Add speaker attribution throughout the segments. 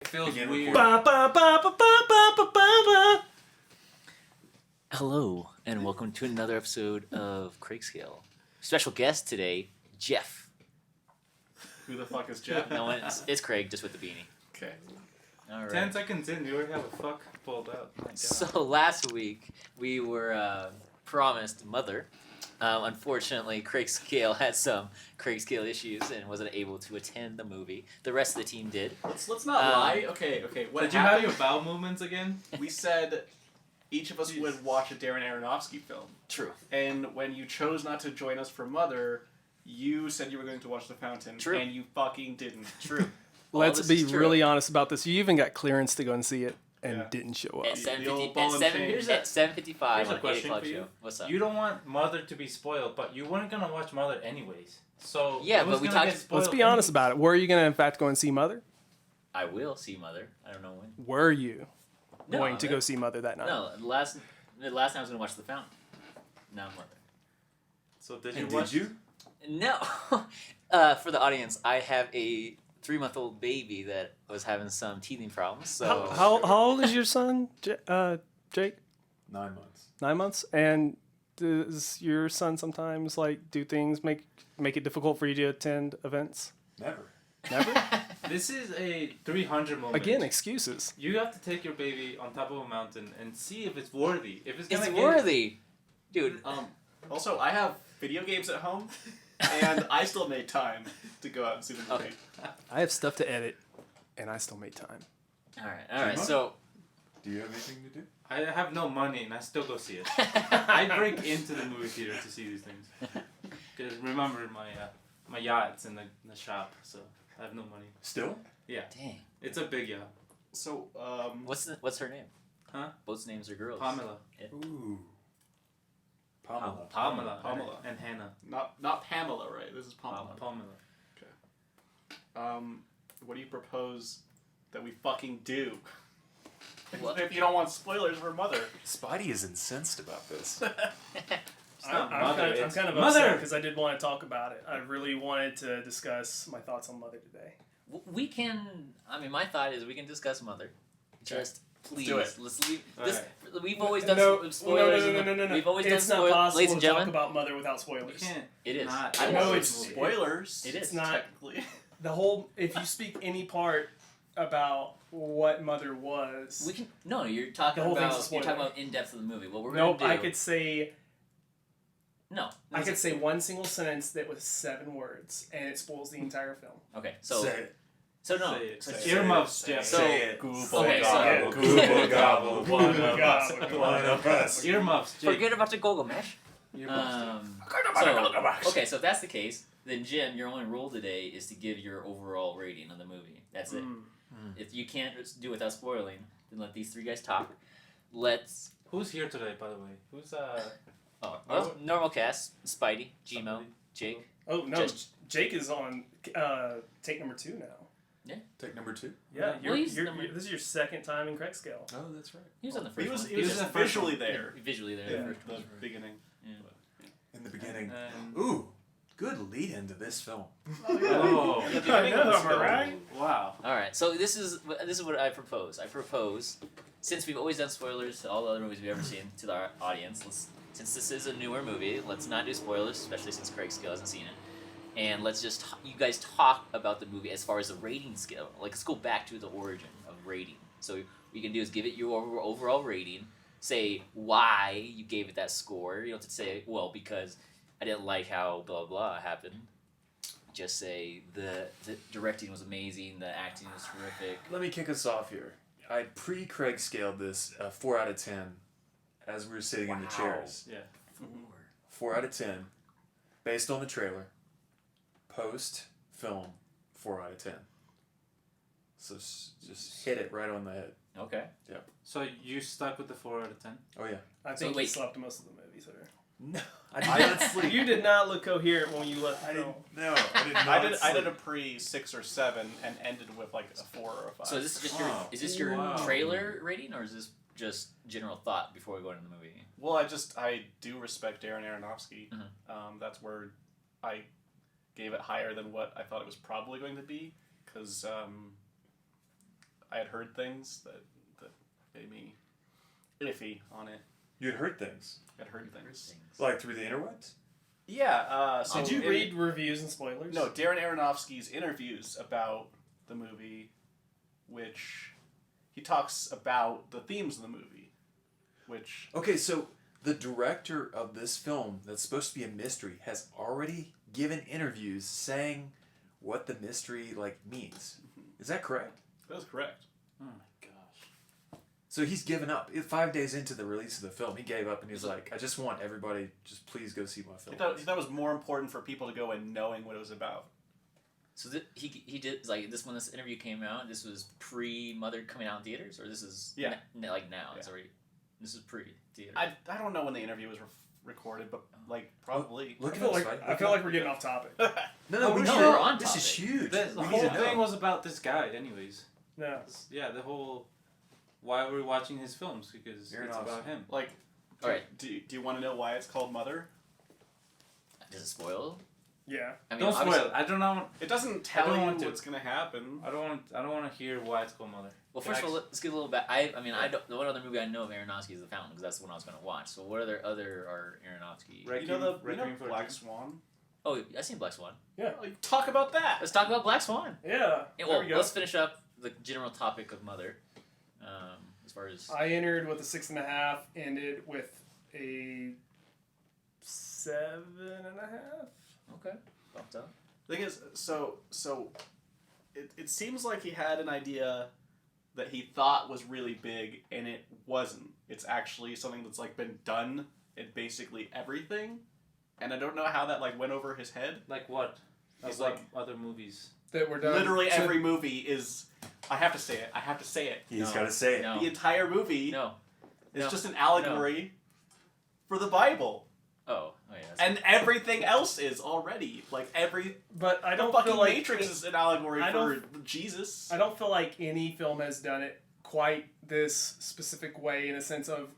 Speaker 1: feels
Speaker 2: Begin
Speaker 1: weird.
Speaker 2: recording.
Speaker 3: Hello, and welcome to another episode of Craigscale. Special guest today, Jeff.
Speaker 4: Who the fuck is Jeff?
Speaker 3: No, it's Craig, just with the beanie.
Speaker 4: Okay.
Speaker 3: All right.
Speaker 1: 10 seconds in, you already have a fuck pulled out. My God.
Speaker 3: So last week we were promised Mother. Unfortunately, Craigscale had some Craigscale issues and wasn't able to attend the movie. The rest of the team did.
Speaker 4: Let's not lie. Okay. What
Speaker 1: Did you have
Speaker 4: happened?
Speaker 1: your bowel movements again?
Speaker 4: We said each of us would watch a Darren Aronofsky film.
Speaker 3: True.
Speaker 4: And when you chose not to join us for Mother, you said you were going to watch The Fountain.
Speaker 3: True.
Speaker 4: And you fucking didn't.
Speaker 3: True.
Speaker 5: Let's
Speaker 3: this
Speaker 5: be
Speaker 3: is true.
Speaker 5: really honest about this. You even got clearance to go and see it and
Speaker 4: Yeah.
Speaker 5: didn't show
Speaker 3: At
Speaker 5: up.
Speaker 4: The old
Speaker 3: 7:50
Speaker 4: ball and chain.
Speaker 3: at 7:55
Speaker 1: Here's a
Speaker 3: on 8
Speaker 1: question
Speaker 3: o'clock
Speaker 1: for you.
Speaker 3: show. What's up?
Speaker 1: You don't want Mother to be spoiled, but you weren't gonna watch Mother anyways. So
Speaker 3: Yeah,
Speaker 1: it was
Speaker 3: but we
Speaker 1: gonna
Speaker 3: talked-
Speaker 1: get spoiled
Speaker 5: Let's be honest about it. Were you going to, in fact, go and see Mother?
Speaker 3: I will see Mother. I don't know when.
Speaker 5: Were you
Speaker 3: No,
Speaker 5: going to go see Mother that night?
Speaker 3: No, the last time I was going to watch The Fountain. Now Mother.
Speaker 1: So did
Speaker 2: And
Speaker 1: you watch?
Speaker 2: did you?
Speaker 3: No. For the audience, I have a 3-month-old baby that was having some teething problems. So
Speaker 5: How old is your son, Jake?
Speaker 2: 9 months.
Speaker 5: 9 months? And does your son sometimes do things make it difficult for you to attend events?
Speaker 2: Never.
Speaker 5: Never?
Speaker 1: This is a 300 moment.
Speaker 5: Again, excuses.
Speaker 1: You have to take your baby on top of a mountain and see if it's worthy. If it's gonna
Speaker 3: it's
Speaker 1: get
Speaker 3: worthy. Dude,
Speaker 4: Also, I have video games at home, and I still made time to go out and see the movie.
Speaker 3: Okay.
Speaker 5: I have stuff to edit, and I still made time.
Speaker 3: all right.
Speaker 2: Come on.
Speaker 3: So
Speaker 2: Do you have anything to do?
Speaker 1: I have no money and I still go see it. I break into the movie theater to see these things. Because remember my yacht's in the shop, so I have no money.
Speaker 2: Still?
Speaker 3: dang.
Speaker 1: It's a big yacht.
Speaker 4: So,
Speaker 3: What's her name?
Speaker 1: Huh?
Speaker 3: Both names are girls.
Speaker 1: Pamela.
Speaker 2: Ooh. Pamela.
Speaker 4: Pamela.
Speaker 1: And Hannah.
Speaker 4: not Pamela, right? This is Pamela.
Speaker 1: Pamela.
Speaker 4: What do you propose that we fucking do?
Speaker 3: What?
Speaker 4: If you don't want spoilers for Mother.
Speaker 2: Spidey is incensed about this.
Speaker 1: It's not
Speaker 5: I'm
Speaker 1: Mother.
Speaker 5: kind
Speaker 1: It's
Speaker 5: of
Speaker 1: Mother.
Speaker 5: upset because I did want to talk about it. I really wanted to discuss my thoughts on Mother today.
Speaker 3: We can. I mean, my thought is we can discuss Mother. Just please,
Speaker 4: do it.
Speaker 3: let's leave
Speaker 1: All
Speaker 3: this.
Speaker 1: right.
Speaker 3: We've always done
Speaker 5: No,
Speaker 3: spoilers.
Speaker 5: no.
Speaker 3: We've always
Speaker 5: It's
Speaker 3: done
Speaker 5: not
Speaker 3: spoilers,
Speaker 5: possible
Speaker 3: ladies and
Speaker 5: to talk
Speaker 3: gentlemen.
Speaker 5: about Mother without
Speaker 1: You
Speaker 5: spoilers.
Speaker 1: can't.
Speaker 3: It is.
Speaker 1: Not.
Speaker 4: I
Speaker 5: know
Speaker 4: know
Speaker 5: it's-
Speaker 4: it's spoilers.
Speaker 3: It is.
Speaker 5: It's not
Speaker 4: Technically.
Speaker 5: the whole. If you speak any part about what Mother was,
Speaker 3: We can. No, you're talking
Speaker 5: The whole thing's a
Speaker 3: about. You're
Speaker 5: spoiler.
Speaker 3: talking about in depth of the movie. What we're
Speaker 5: nope.
Speaker 3: gonna do.
Speaker 5: I could say
Speaker 3: No.
Speaker 5: I could say one single sentence that was 7 words, and it spoils the entire film.
Speaker 3: Okay. So.
Speaker 2: Say it.
Speaker 3: So no.
Speaker 1: Say it.
Speaker 4: Say
Speaker 1: It's
Speaker 4: it.
Speaker 1: earmuffs,
Speaker 4: Say it.
Speaker 1: Jeff.
Speaker 3: So-
Speaker 2: Say it.
Speaker 3: Okay, so-
Speaker 2: Gobble, gobble, gobble, one of us.
Speaker 5: Gobble,
Speaker 2: One of us.
Speaker 1: Earmuffs, Jake.
Speaker 3: Forget about the Google mesh.
Speaker 1: Earmuffs.
Speaker 3: Okay, so if that's the case, then Jim, your only rule today is to give your overall rating on the movie. That's it. If you can't do it without spoiling, then let these 3 guys talk. Let's.
Speaker 1: Who's here today, by the way? Who's
Speaker 3: Normal cast: Spidey, Gmo, Jake.
Speaker 5: Oh no,
Speaker 3: Just-
Speaker 5: Jake is on take number 2 now.
Speaker 2: Take number 2.
Speaker 5: Yeah,
Speaker 3: Well, he's number-
Speaker 5: this is your second time in Craigscale.
Speaker 2: Oh, that's right.
Speaker 3: He was on the first
Speaker 4: He was
Speaker 3: one.
Speaker 4: he was
Speaker 1: was
Speaker 4: just
Speaker 1: the first
Speaker 4: visually
Speaker 1: one.
Speaker 4: there
Speaker 3: Visually there.
Speaker 5: Yeah.
Speaker 3: The first
Speaker 4: the
Speaker 3: one.
Speaker 4: beginning.
Speaker 2: In the beginning.
Speaker 1: And,
Speaker 2: Ooh, good lead into this film.
Speaker 1: oh.
Speaker 4: The beginning of
Speaker 5: I know,
Speaker 4: the
Speaker 5: am I
Speaker 4: film.
Speaker 5: right?
Speaker 1: Wow.
Speaker 3: All right, so this is what I propose. I propose, since we've always done spoilers to all the other movies we've ever seen to our audience, since this is a newer movie, let's not do spoilers, especially since Craig Skill hasn't seen it. And let's just you guys talk about the movie as far as the rating scale. Like, let's go back to the origin of rating. So what you can do is give it your overall rating. Say why you gave it that score. You don't have to say, well, because I didn't like how blah blah happened. Just say the directing was amazing, the acting was terrific.
Speaker 2: Let me kick us off here. I pre-Craig scaled this 4 out of 10 as we were sitting in the chairs.
Speaker 1: Yeah.
Speaker 2: 4 out of 10 based on the trailer. Post film 4 out of 10. So just hit it right on the head.
Speaker 3: Okay.
Speaker 1: So you stuck with the 4 out of 10?
Speaker 2: Oh yeah.
Speaker 5: I
Speaker 3: So
Speaker 5: think
Speaker 3: wait.
Speaker 5: you slept most of the movie, sir.
Speaker 2: No, I didn't sleep.
Speaker 5: You did not look coherent when you left the
Speaker 2: I
Speaker 5: film.
Speaker 2: didn't. No, I did not.
Speaker 4: I did
Speaker 2: sleep.
Speaker 4: a pre 6 or 7 and ended with like a 4 or a 5.
Speaker 3: So is this just
Speaker 2: Wow.
Speaker 3: your
Speaker 1: Wow.
Speaker 3: trailer rating, or is this just general thought before we go into the movie?
Speaker 4: Well, I do respect Darren Aronofsky. That's where I gave it higher than what I thought it was probably going to be, because I had heard things that made me iffy on it.
Speaker 2: You'd heard things.
Speaker 4: I'd heard things.
Speaker 2: Like through the interwebs?
Speaker 4: Yeah. So
Speaker 5: Did you read reviews and spoilers?
Speaker 4: No, Darren Aronofsky's interviews about the movie, which he talks about the themes of the movie, which...
Speaker 2: Okay, so the director of this film that's supposed to be a mystery has already given interviews saying what the mystery means. Is that correct?
Speaker 4: That is correct.
Speaker 1: Oh my gosh.
Speaker 2: So he's given up. 5 days into the release of the film, he gave up and he's like, I just want everybody, just please go see my film.
Speaker 4: He thought it was more important for people to go in knowing what it was about.
Speaker 3: So he did this when this interview came out. This was pre-Mother coming out in theaters, or this is now.
Speaker 4: Yeah.
Speaker 3: It's already this is pre-theater.
Speaker 4: I don't know when the interview was recorded, but probably.
Speaker 2: Look
Speaker 5: I
Speaker 2: at
Speaker 5: feel
Speaker 2: us,
Speaker 5: like
Speaker 2: right?
Speaker 5: I feel like we're getting off topic.
Speaker 2: No, we
Speaker 3: no,
Speaker 2: need
Speaker 3: we're
Speaker 2: it.
Speaker 3: on
Speaker 2: This is
Speaker 3: topic.
Speaker 2: huge.
Speaker 1: The
Speaker 2: We need
Speaker 1: whole
Speaker 2: to know.
Speaker 1: thing was about this guy, anyways.
Speaker 5: No.
Speaker 1: Yeah, the whole why we're watching his films because
Speaker 2: You're
Speaker 1: it's
Speaker 2: an
Speaker 1: about him.
Speaker 4: Like,
Speaker 3: All right.
Speaker 4: Do you want to know why it's called Mother?
Speaker 3: Does it spoil?
Speaker 5: Yeah.
Speaker 3: I mean,
Speaker 1: Don't spoil
Speaker 3: obviously-
Speaker 1: it. I don't know.
Speaker 4: It doesn't
Speaker 1: I
Speaker 4: tell
Speaker 1: don't
Speaker 4: you
Speaker 1: want to.
Speaker 4: what's gonna happen.
Speaker 1: I don't want to hear why it's called Mother.
Speaker 3: Well, first of all, let's get a little back. I don't. The one other movie I know of Aronofsky is The Fountain because that's the one I was going to watch. So what other are Aronofsky?
Speaker 1: Right.
Speaker 4: You know
Speaker 1: Requiem for a
Speaker 4: Black
Speaker 1: Dream.
Speaker 4: Swan?
Speaker 3: Oh, I seen Black Swan.
Speaker 4: Like, talk about that.
Speaker 3: Let's talk about Black Swan.
Speaker 5: Yeah.
Speaker 3: Yeah,
Speaker 5: There
Speaker 3: well,
Speaker 5: we go.
Speaker 3: let's finish up the general topic of Mother. As far as
Speaker 5: I entered with a 6.5, ended with a 7.5.
Speaker 3: okay, bumped up.
Speaker 4: The thing is, so it seems like he had an idea that he thought was really big, and it wasn't. It's actually something that's been done in basically everything, and I don't know how that went over his head.
Speaker 1: Like what?
Speaker 4: He's
Speaker 1: Like other movies.
Speaker 5: That we're done.
Speaker 4: Literally
Speaker 5: So-
Speaker 4: every movie is. I have to say it. I have to say it.
Speaker 2: He's
Speaker 3: No.
Speaker 2: got to say it.
Speaker 3: No.
Speaker 4: The entire movie
Speaker 3: No.
Speaker 4: is
Speaker 3: No.
Speaker 4: just an allegory for the Bible,
Speaker 3: Oh yeah.
Speaker 4: and everything else is already every.
Speaker 5: But I
Speaker 4: The
Speaker 5: don't
Speaker 4: fucking
Speaker 5: feel like
Speaker 4: Matrix is an allegory
Speaker 5: I
Speaker 4: for
Speaker 5: don't-
Speaker 4: Jesus.
Speaker 5: I don't feel like any film has done it quite this specific way in a sense of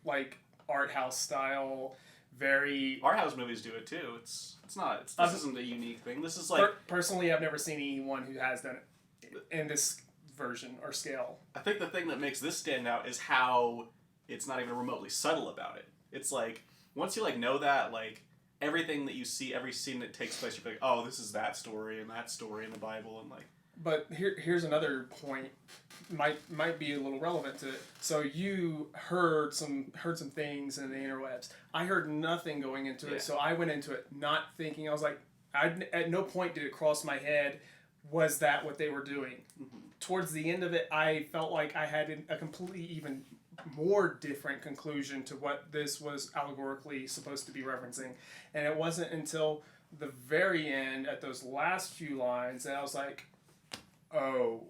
Speaker 5: art house style. Very
Speaker 4: Art house movies do it too. It's not. This isn't a unique thing. This is
Speaker 5: personally, I've never seen anyone who has done it in this version or scale.
Speaker 4: I think the thing that makes this stand out is how it's not even remotely subtle about it. It's once you know that everything that you see, every scene that takes place, you're oh, this is that story in the Bible, and
Speaker 5: But here's another point, might be a little relevant to it. So you heard some things in the interwebs. I heard nothing going into
Speaker 1: Yeah.
Speaker 5: it, so I went into it not thinking. I was like, at no point did it cross my head, was that what they were doing?
Speaker 4: Mm-hmm.
Speaker 5: Towards the end of it, I felt like I had a completely even more different conclusion to what this was allegorically supposed to be referencing. And it wasn't until the very end, at those last few lines, that I was like, oh.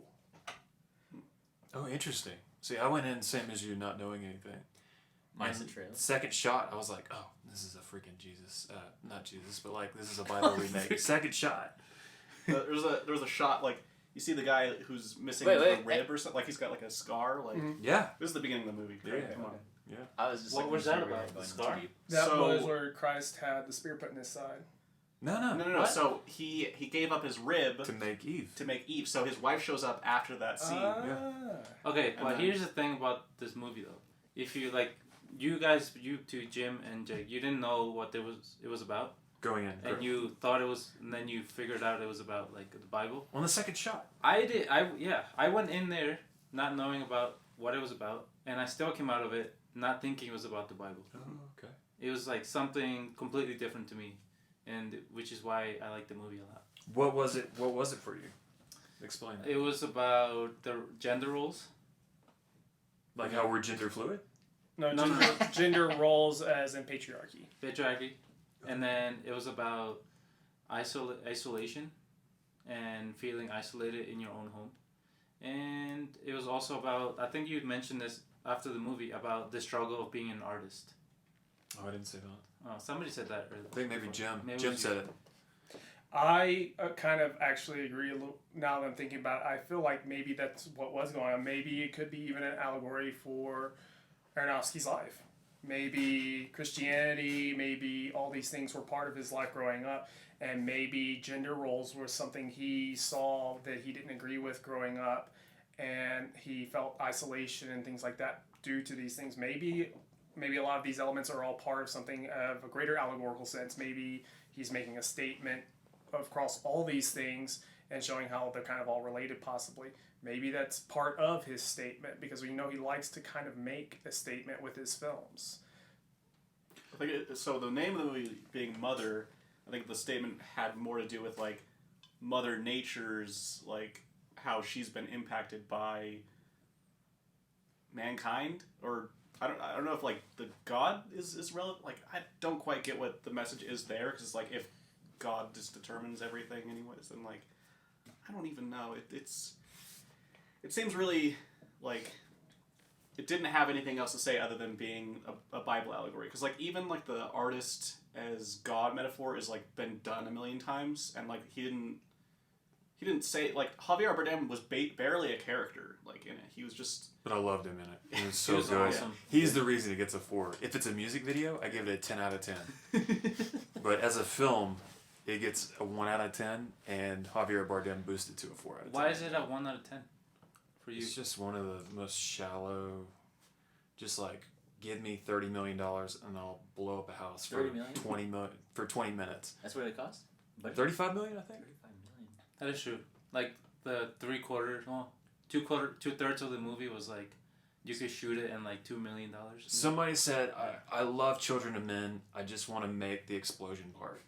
Speaker 2: Oh, interesting. See, I went in same as you, not knowing anything.
Speaker 3: Minus
Speaker 2: And
Speaker 3: the trailer.
Speaker 2: Second shot, I was like, oh, this is a freaking Jesus. Not Jesus, but this is a Bible remake. Second shot.
Speaker 4: there was a shot you see the guy who's missing
Speaker 3: Wait,
Speaker 4: a rib or something. He's got a scar.
Speaker 2: Yeah.
Speaker 4: This is the beginning of the movie.
Speaker 2: Yeah,
Speaker 4: Right?
Speaker 2: yeah.
Speaker 4: Come on.
Speaker 2: Yeah.
Speaker 3: I was just
Speaker 1: What was
Speaker 3: we
Speaker 1: that
Speaker 3: were
Speaker 1: about?
Speaker 3: going
Speaker 1: The
Speaker 3: too
Speaker 1: scar?
Speaker 3: deep.
Speaker 5: That
Speaker 4: So-
Speaker 5: was where Christ had the spear put in his side.
Speaker 2: No.
Speaker 4: No.
Speaker 1: What?
Speaker 4: So he gave up his rib
Speaker 2: To make Eve.
Speaker 4: to make Eve. So his wife shows up after that scene.
Speaker 1: Okay,
Speaker 4: And
Speaker 1: but
Speaker 4: then-
Speaker 1: here's the thing about this movie though. If you you two, Jim and Jake, you didn't know what it was about,
Speaker 2: Going in.
Speaker 1: and you thought it was, and then you figured out it was about the Bible.
Speaker 2: On the second shot.
Speaker 1: I did. I went in there not knowing about what it was about, and I still came out of it not thinking it was about the Bible.
Speaker 2: Oh, okay.
Speaker 1: It was something completely different to me, and which is why I like the movie a lot.
Speaker 2: What was it for you? Explain that.
Speaker 1: It was about the gender roles.
Speaker 2: Like how we're gender fluid?
Speaker 5: No,
Speaker 1: No,
Speaker 5: gender, gender roles as in patriarchy.
Speaker 1: Patriarchy, and then it was about isolation and feeling isolated in your own home, and it was also about, I think you mentioned this after the movie, about the struggle of being an artist.
Speaker 2: Oh, I didn't say that.
Speaker 1: Oh, somebody said that earlier.
Speaker 2: I think maybe Jim.
Speaker 1: Maybe it
Speaker 2: Jim
Speaker 1: was
Speaker 2: said
Speaker 1: you.
Speaker 2: it.
Speaker 5: I kind of actually agree a little now that I'm thinking about it. I feel like maybe that's what was going on. Maybe it could be even an allegory for Aronofsky's life. Maybe Christianity, maybe all these things were part of his life growing up, and maybe gender roles were something he saw that he didn't agree with growing up, and he felt isolation and things like that due to these things. Maybe a lot of these elements are all part of something of a greater allegorical sense. Maybe he's making a statement across all these things and showing how they're kind of all related possibly. Maybe that's part of his statement, because we know he likes to kind of make a statement with his films.
Speaker 4: I think so the name of the movie being Mother, I think the statement had more to do with like Mother Nature's, like how she's been impacted by mankind, or I don't know if like the God is relevant. Like I don't quite get what the message is there, because it's like if God just determines everything anyways, then like I don't even know. It seems really like it didn't have anything else to say other than being a Bible allegory. Because like even like the artist as God metaphor is like been done a million times, and like he didn't say, like Javier Bardem was barely a character like in it. He was just.
Speaker 2: But I loved him in it. He was so
Speaker 1: He was
Speaker 2: good.
Speaker 1: awesome.
Speaker 2: He's the reason it gets a 4. If it's a music video, I give it a 10 out of 10. But as a film, it gets a 1 out of 10, and Javier Bardem boosted to a 4 out of 10.
Speaker 1: Why is it a 1 out of 10 for you?
Speaker 2: It's just one of the most shallow, just like, give me $30 million and I'll blow up a house for
Speaker 3: 30 million?
Speaker 2: 20 minutes.
Speaker 3: That's what it cost? But
Speaker 2: 35 million, I think.
Speaker 3: 35 million.
Speaker 1: That is true. Like the 2/3 of the movie was like you could shoot it in like $2 million.
Speaker 2: Somebody said, I love Children of Men. I just want to make the explosion part.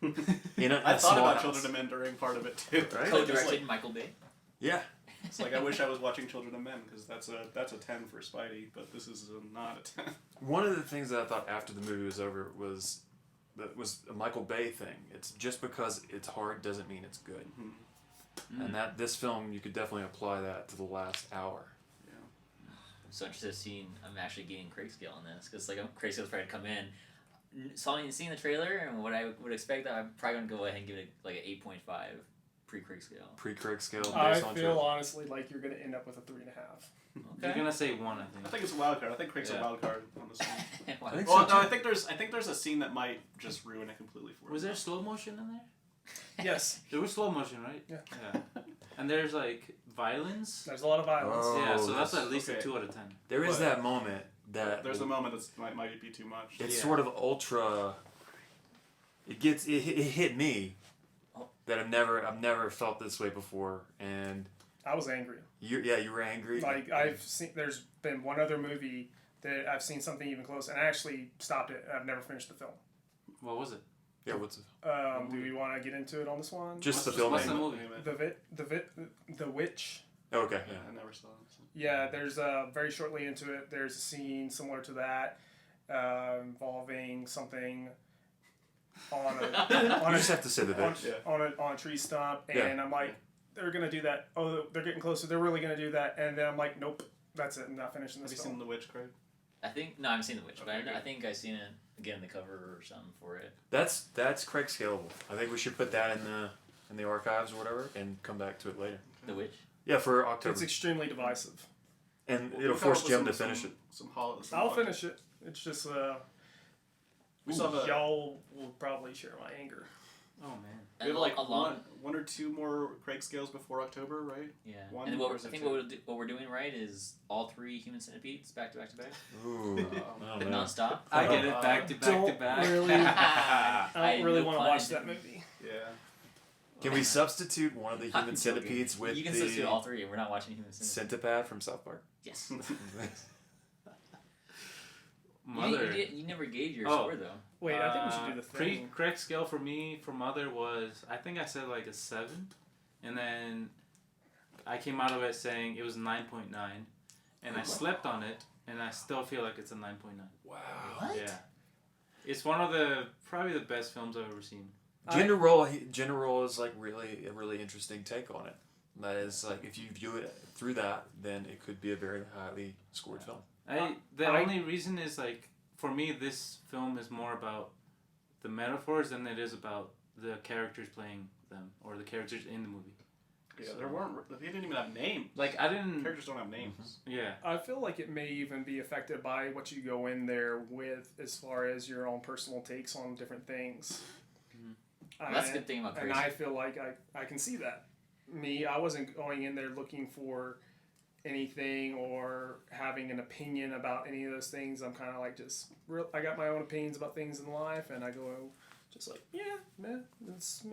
Speaker 2: You know,
Speaker 4: I
Speaker 2: a
Speaker 4: thought
Speaker 2: small
Speaker 4: about
Speaker 2: house.
Speaker 4: Children of Men during part of it too.
Speaker 2: Right?
Speaker 3: Co-directed Michael Bay.
Speaker 2: Yeah.
Speaker 4: It's like I wish I was watching Children of Men, because that's a 10 for Spidey, but this is not a 10.
Speaker 2: One of the things that I thought after the movie was over was a Michael Bay thing. It's just because it's hard doesn't mean it's good.
Speaker 4: Mm-hmm.
Speaker 2: And this film, you could definitely apply that to the last hour.
Speaker 4: Yeah.
Speaker 3: I'm so interested in seeing. I'm actually getting Craig's scale on this, because like Craig's scale's probably come in. Seeing the trailer and what I would expect, I'm probably gonna go ahead and give it like an 8.5 pre-Craig scale.
Speaker 2: Pre-Craig scale based
Speaker 5: I
Speaker 2: on
Speaker 5: feel
Speaker 2: trailer.
Speaker 5: honestly like you're going to end up with a 3.5.
Speaker 1: You're gonna say 1, I
Speaker 4: I
Speaker 1: think.
Speaker 4: think it's a wild card. I think Craig's
Speaker 1: Yeah.
Speaker 4: a wild card on this one.
Speaker 3: Wow.
Speaker 2: I think
Speaker 4: Well,
Speaker 2: so,
Speaker 4: no,
Speaker 2: too.
Speaker 4: I think there's a scene that might just ruin it completely for
Speaker 1: Was
Speaker 4: me.
Speaker 1: there slow motion in there?
Speaker 5: Yes,
Speaker 1: There was slow motion, right?
Speaker 5: Yeah.
Speaker 1: And there's like violence.
Speaker 5: there's a lot of violence.
Speaker 2: Oh,
Speaker 1: Yeah, so that's
Speaker 2: that's-
Speaker 1: at least
Speaker 4: okay.
Speaker 1: a 2 out of 10.
Speaker 2: There is
Speaker 4: But-
Speaker 2: that moment that
Speaker 4: There's a moment that might be too much.
Speaker 2: it's
Speaker 1: Yeah.
Speaker 2: sort of ultra. It hit me that I've never felt this way before, and
Speaker 5: I was angry.
Speaker 2: you were angry.
Speaker 5: Like there's been one other movie that I've seen something even close, and I actually stopped it. And I've never finished the film.
Speaker 1: What was it?
Speaker 2: Yeah, what's it?
Speaker 5: Do we want to get into it on this one?
Speaker 2: Just the
Speaker 1: What's-
Speaker 2: film
Speaker 1: what's
Speaker 2: name.
Speaker 1: the movie?
Speaker 5: The Witch.
Speaker 2: Okay,
Speaker 4: Yeah,
Speaker 2: yeah.
Speaker 4: I never saw it. So.
Speaker 5: Yeah, there's very shortly into it. There's a scene similar to that involving something on a
Speaker 2: You just have to say the
Speaker 5: on,
Speaker 2: bitch.
Speaker 4: Yeah.
Speaker 5: on a tree stump, and
Speaker 2: Yeah.
Speaker 5: I'm like, they're gonna do that. Oh, they're getting closer. They're really gonna do that, and then I'm like, nope, that's it. I'm not finishing
Speaker 4: Have
Speaker 5: this
Speaker 4: you
Speaker 5: film.
Speaker 4: seen The Witch, Craig?
Speaker 3: I think no, I haven't seen The Witch, but
Speaker 4: Okay,
Speaker 3: I
Speaker 4: good.
Speaker 3: think I've seen it again the cover or something for it.
Speaker 2: That's Craig Scalable. I think we should put that in the archives or whatever, and come back to it later.
Speaker 3: The Witch.
Speaker 2: Yeah, for October,
Speaker 5: It's extremely divisive.
Speaker 2: and
Speaker 4: We'll
Speaker 2: it'll
Speaker 4: come up
Speaker 2: force
Speaker 4: with
Speaker 2: Jim to
Speaker 4: some-
Speaker 2: finish it.
Speaker 4: Some
Speaker 5: I'll finish it. It's just
Speaker 4: We saw the.
Speaker 5: y'all will probably share my anger.
Speaker 1: Oh man.
Speaker 4: We have like
Speaker 3: along.
Speaker 4: one or two more Craig scales before October, right?
Speaker 3: Yeah.
Speaker 4: One
Speaker 3: And what
Speaker 4: or is
Speaker 3: I
Speaker 4: it
Speaker 3: think
Speaker 4: two?
Speaker 3: what we're doing right is all 3 human centipedes back to back to back,
Speaker 2: Ooh, I
Speaker 3: but
Speaker 2: don't know.
Speaker 3: nonstop.
Speaker 1: I get it. Back to back to
Speaker 5: Don't
Speaker 1: back.
Speaker 5: really-
Speaker 3: I
Speaker 5: I don't really
Speaker 3: no
Speaker 5: want to
Speaker 3: pun
Speaker 5: watch that
Speaker 3: intended.
Speaker 5: movie.
Speaker 4: Yeah.
Speaker 2: Can we substitute one of the human
Speaker 3: I'm joking.
Speaker 2: centipedes with
Speaker 3: You can
Speaker 2: the
Speaker 3: substitute all 3. We're not watching human centipedes.
Speaker 2: centipede from South Park?
Speaker 3: Yes.
Speaker 1: Mother.
Speaker 3: You never gave your
Speaker 1: Oh.
Speaker 3: score though.
Speaker 5: Wait, I think we should do the thing.
Speaker 1: Correct scale for me for Mother was, I think I said like a 7, and then I came out of it saying it was 9.9, and I slept on it, and I still feel like it's a 9.9.
Speaker 2: Wow.
Speaker 3: What?
Speaker 1: Yeah, it's one of probably the best films I've ever seen.
Speaker 2: Gender role is like really a really interesting take on it. That is like if you view it through that, then it could be a very highly scored film.
Speaker 1: The only reason is like for me this film is more about the metaphors than it is about the characters playing them or the characters in the movie.
Speaker 4: Yeah, they didn't even have names.
Speaker 1: Like I didn't.
Speaker 4: Characters don't have names.
Speaker 1: Yeah.
Speaker 5: I feel like it may even be affected by what you go in there with as far as your own personal takes on different things.
Speaker 3: Well, that's a good thing about
Speaker 5: And
Speaker 3: Crazy.
Speaker 5: I feel like I can see that. I wasn't going in there looking for anything or having an opinion about any of those things. I'm kind of like I got my own opinions about things in life, and I go just like, that's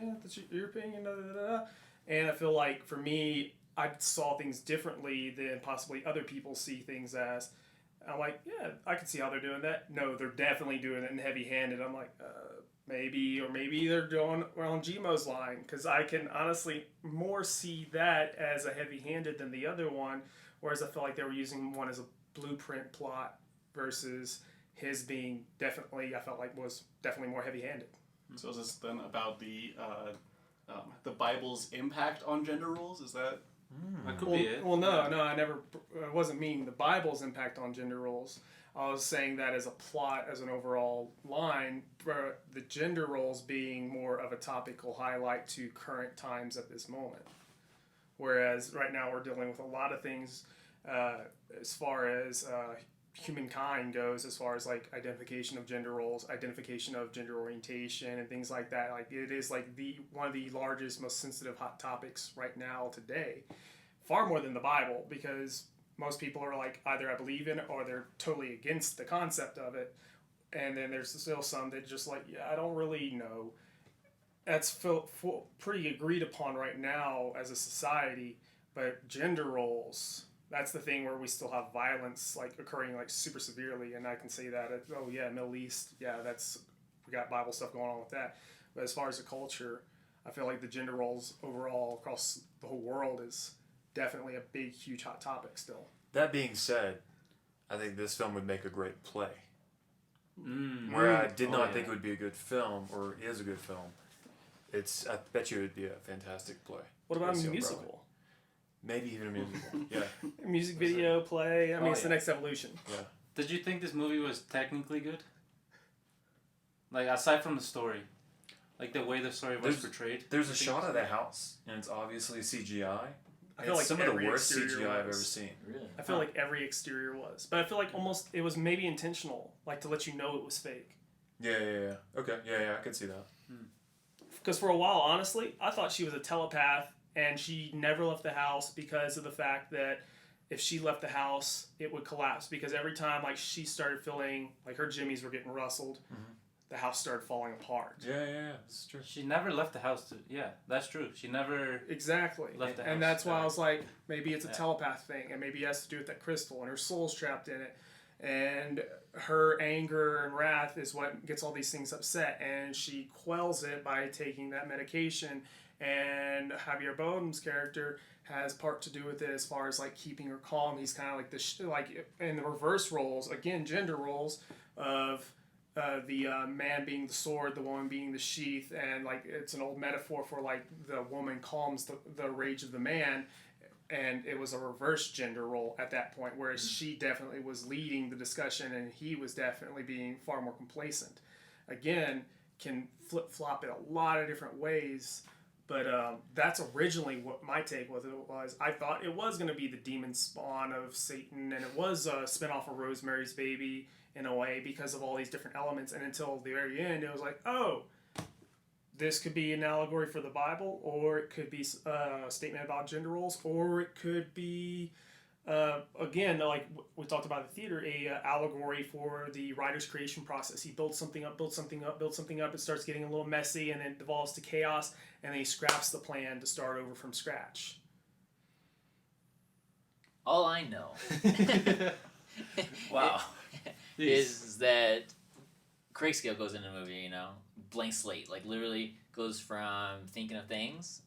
Speaker 5: your opinion, da, da, da, da. And I feel like for me, I saw things differently than possibly other people see things as. I'm like, yeah, I can see how they're doing that. No, they're definitely doing it in heavy-handed. I'm like, maybe they're going on Gmo's line, because I can honestly more see that as a heavy-handed than the other one, whereas I felt like they were using one as a blueprint plot versus his being I felt like was definitely more heavy-handed.
Speaker 4: So is this then about the Bible's impact on gender roles? Is that?
Speaker 1: That could be it.
Speaker 5: Well, no, I never. I wasn't meaning the Bible's impact on gender roles. I was saying that as a plot, as an overall line, for the gender roles being more of a topical highlight to current times at this moment. Whereas right now we're dealing with a lot of things as far as humankind goes, as far as like identification of gender roles, identification of gender orientation, and things like that. Like it is like one of the largest, most sensitive hot topics right now today, far more than the Bible, because most people are like either I believe in it or they're totally against the concept of it, and then there's still some that just like, yeah, I don't really know. That's pretty agreed upon right now as a society, but gender roles, that's the thing where we still have violence like occurring like super severely, and I can say that Middle East, we got Bible stuff going on with that. But as far as the culture, I feel like the gender roles overall across the whole world is definitely a big, huge hot topic still.
Speaker 2: That being said, I think this film would make a great play. Where I did not think it would be a good film, or is a good film, I bet you it would be a fantastic play.
Speaker 5: What about a musical?
Speaker 2: Maybe even a musical. Yeah.
Speaker 5: Music video, play. I mean, it's the next evolution.
Speaker 2: Yeah.
Speaker 1: Did you think this movie was technically good? Like, aside from the story. Like, the way the story was portrayed.
Speaker 2: There's a shot of the house, and it's obviously CGI.
Speaker 5: I feel like
Speaker 2: some of the worst CGI I've ever seen.
Speaker 3: Really?
Speaker 5: I feel like every exterior was. But I feel like almost it was maybe intentional, like to let you know it was fake.
Speaker 2: Yeah. Okay, yeah, I could see that.
Speaker 5: Because for a while, honestly, I thought she was a telepath, and she never left the house because of the fact that if she left the house, it would collapse. Because every time like she started feeling like her jimmies were getting rustled, the house started falling apart.
Speaker 2: Yeah, that's true.
Speaker 1: She never left the house. That's true. She never
Speaker 5: exactly
Speaker 1: left the house.
Speaker 5: And that's why I was like, maybe it's a telepath thing, and maybe it has to do with that crystal, and her soul's trapped in it. And her anger and wrath is what gets all these things upset, and she quells it by taking that medication. And Javier Bardem's character has part to do with it as far as like keeping her calm. He's kind of like like in the reverse roles, again, gender roles of the man being the sword, the woman being the sheath, and like it's an old metaphor for like the woman calms the rage of the man. And it was a reverse gender role at that point, whereas she definitely was leading the discussion and he was definitely being far more complacent. Again, can flip-flop in a lot of different ways, but that's originally what my take was. I thought it was going to be the demon spawn of Satan, and it was a spinoff of Rosemary's Baby in a way because of all these different elements, and until the very end, it was like, oh, this could be an allegory for the Bible, or it could be a statement about gender roles, or it could be, again, like we talked about in the theater, a allegory for the writer's creation process. He builds something up, it starts getting a little messy, and then it devolves to chaos, and then he scraps the plan to start over from scratch.
Speaker 3: All I know
Speaker 1: wow.
Speaker 3: is that Craig Scale goes into the movie, blank slate, like literally goes from thinking of things,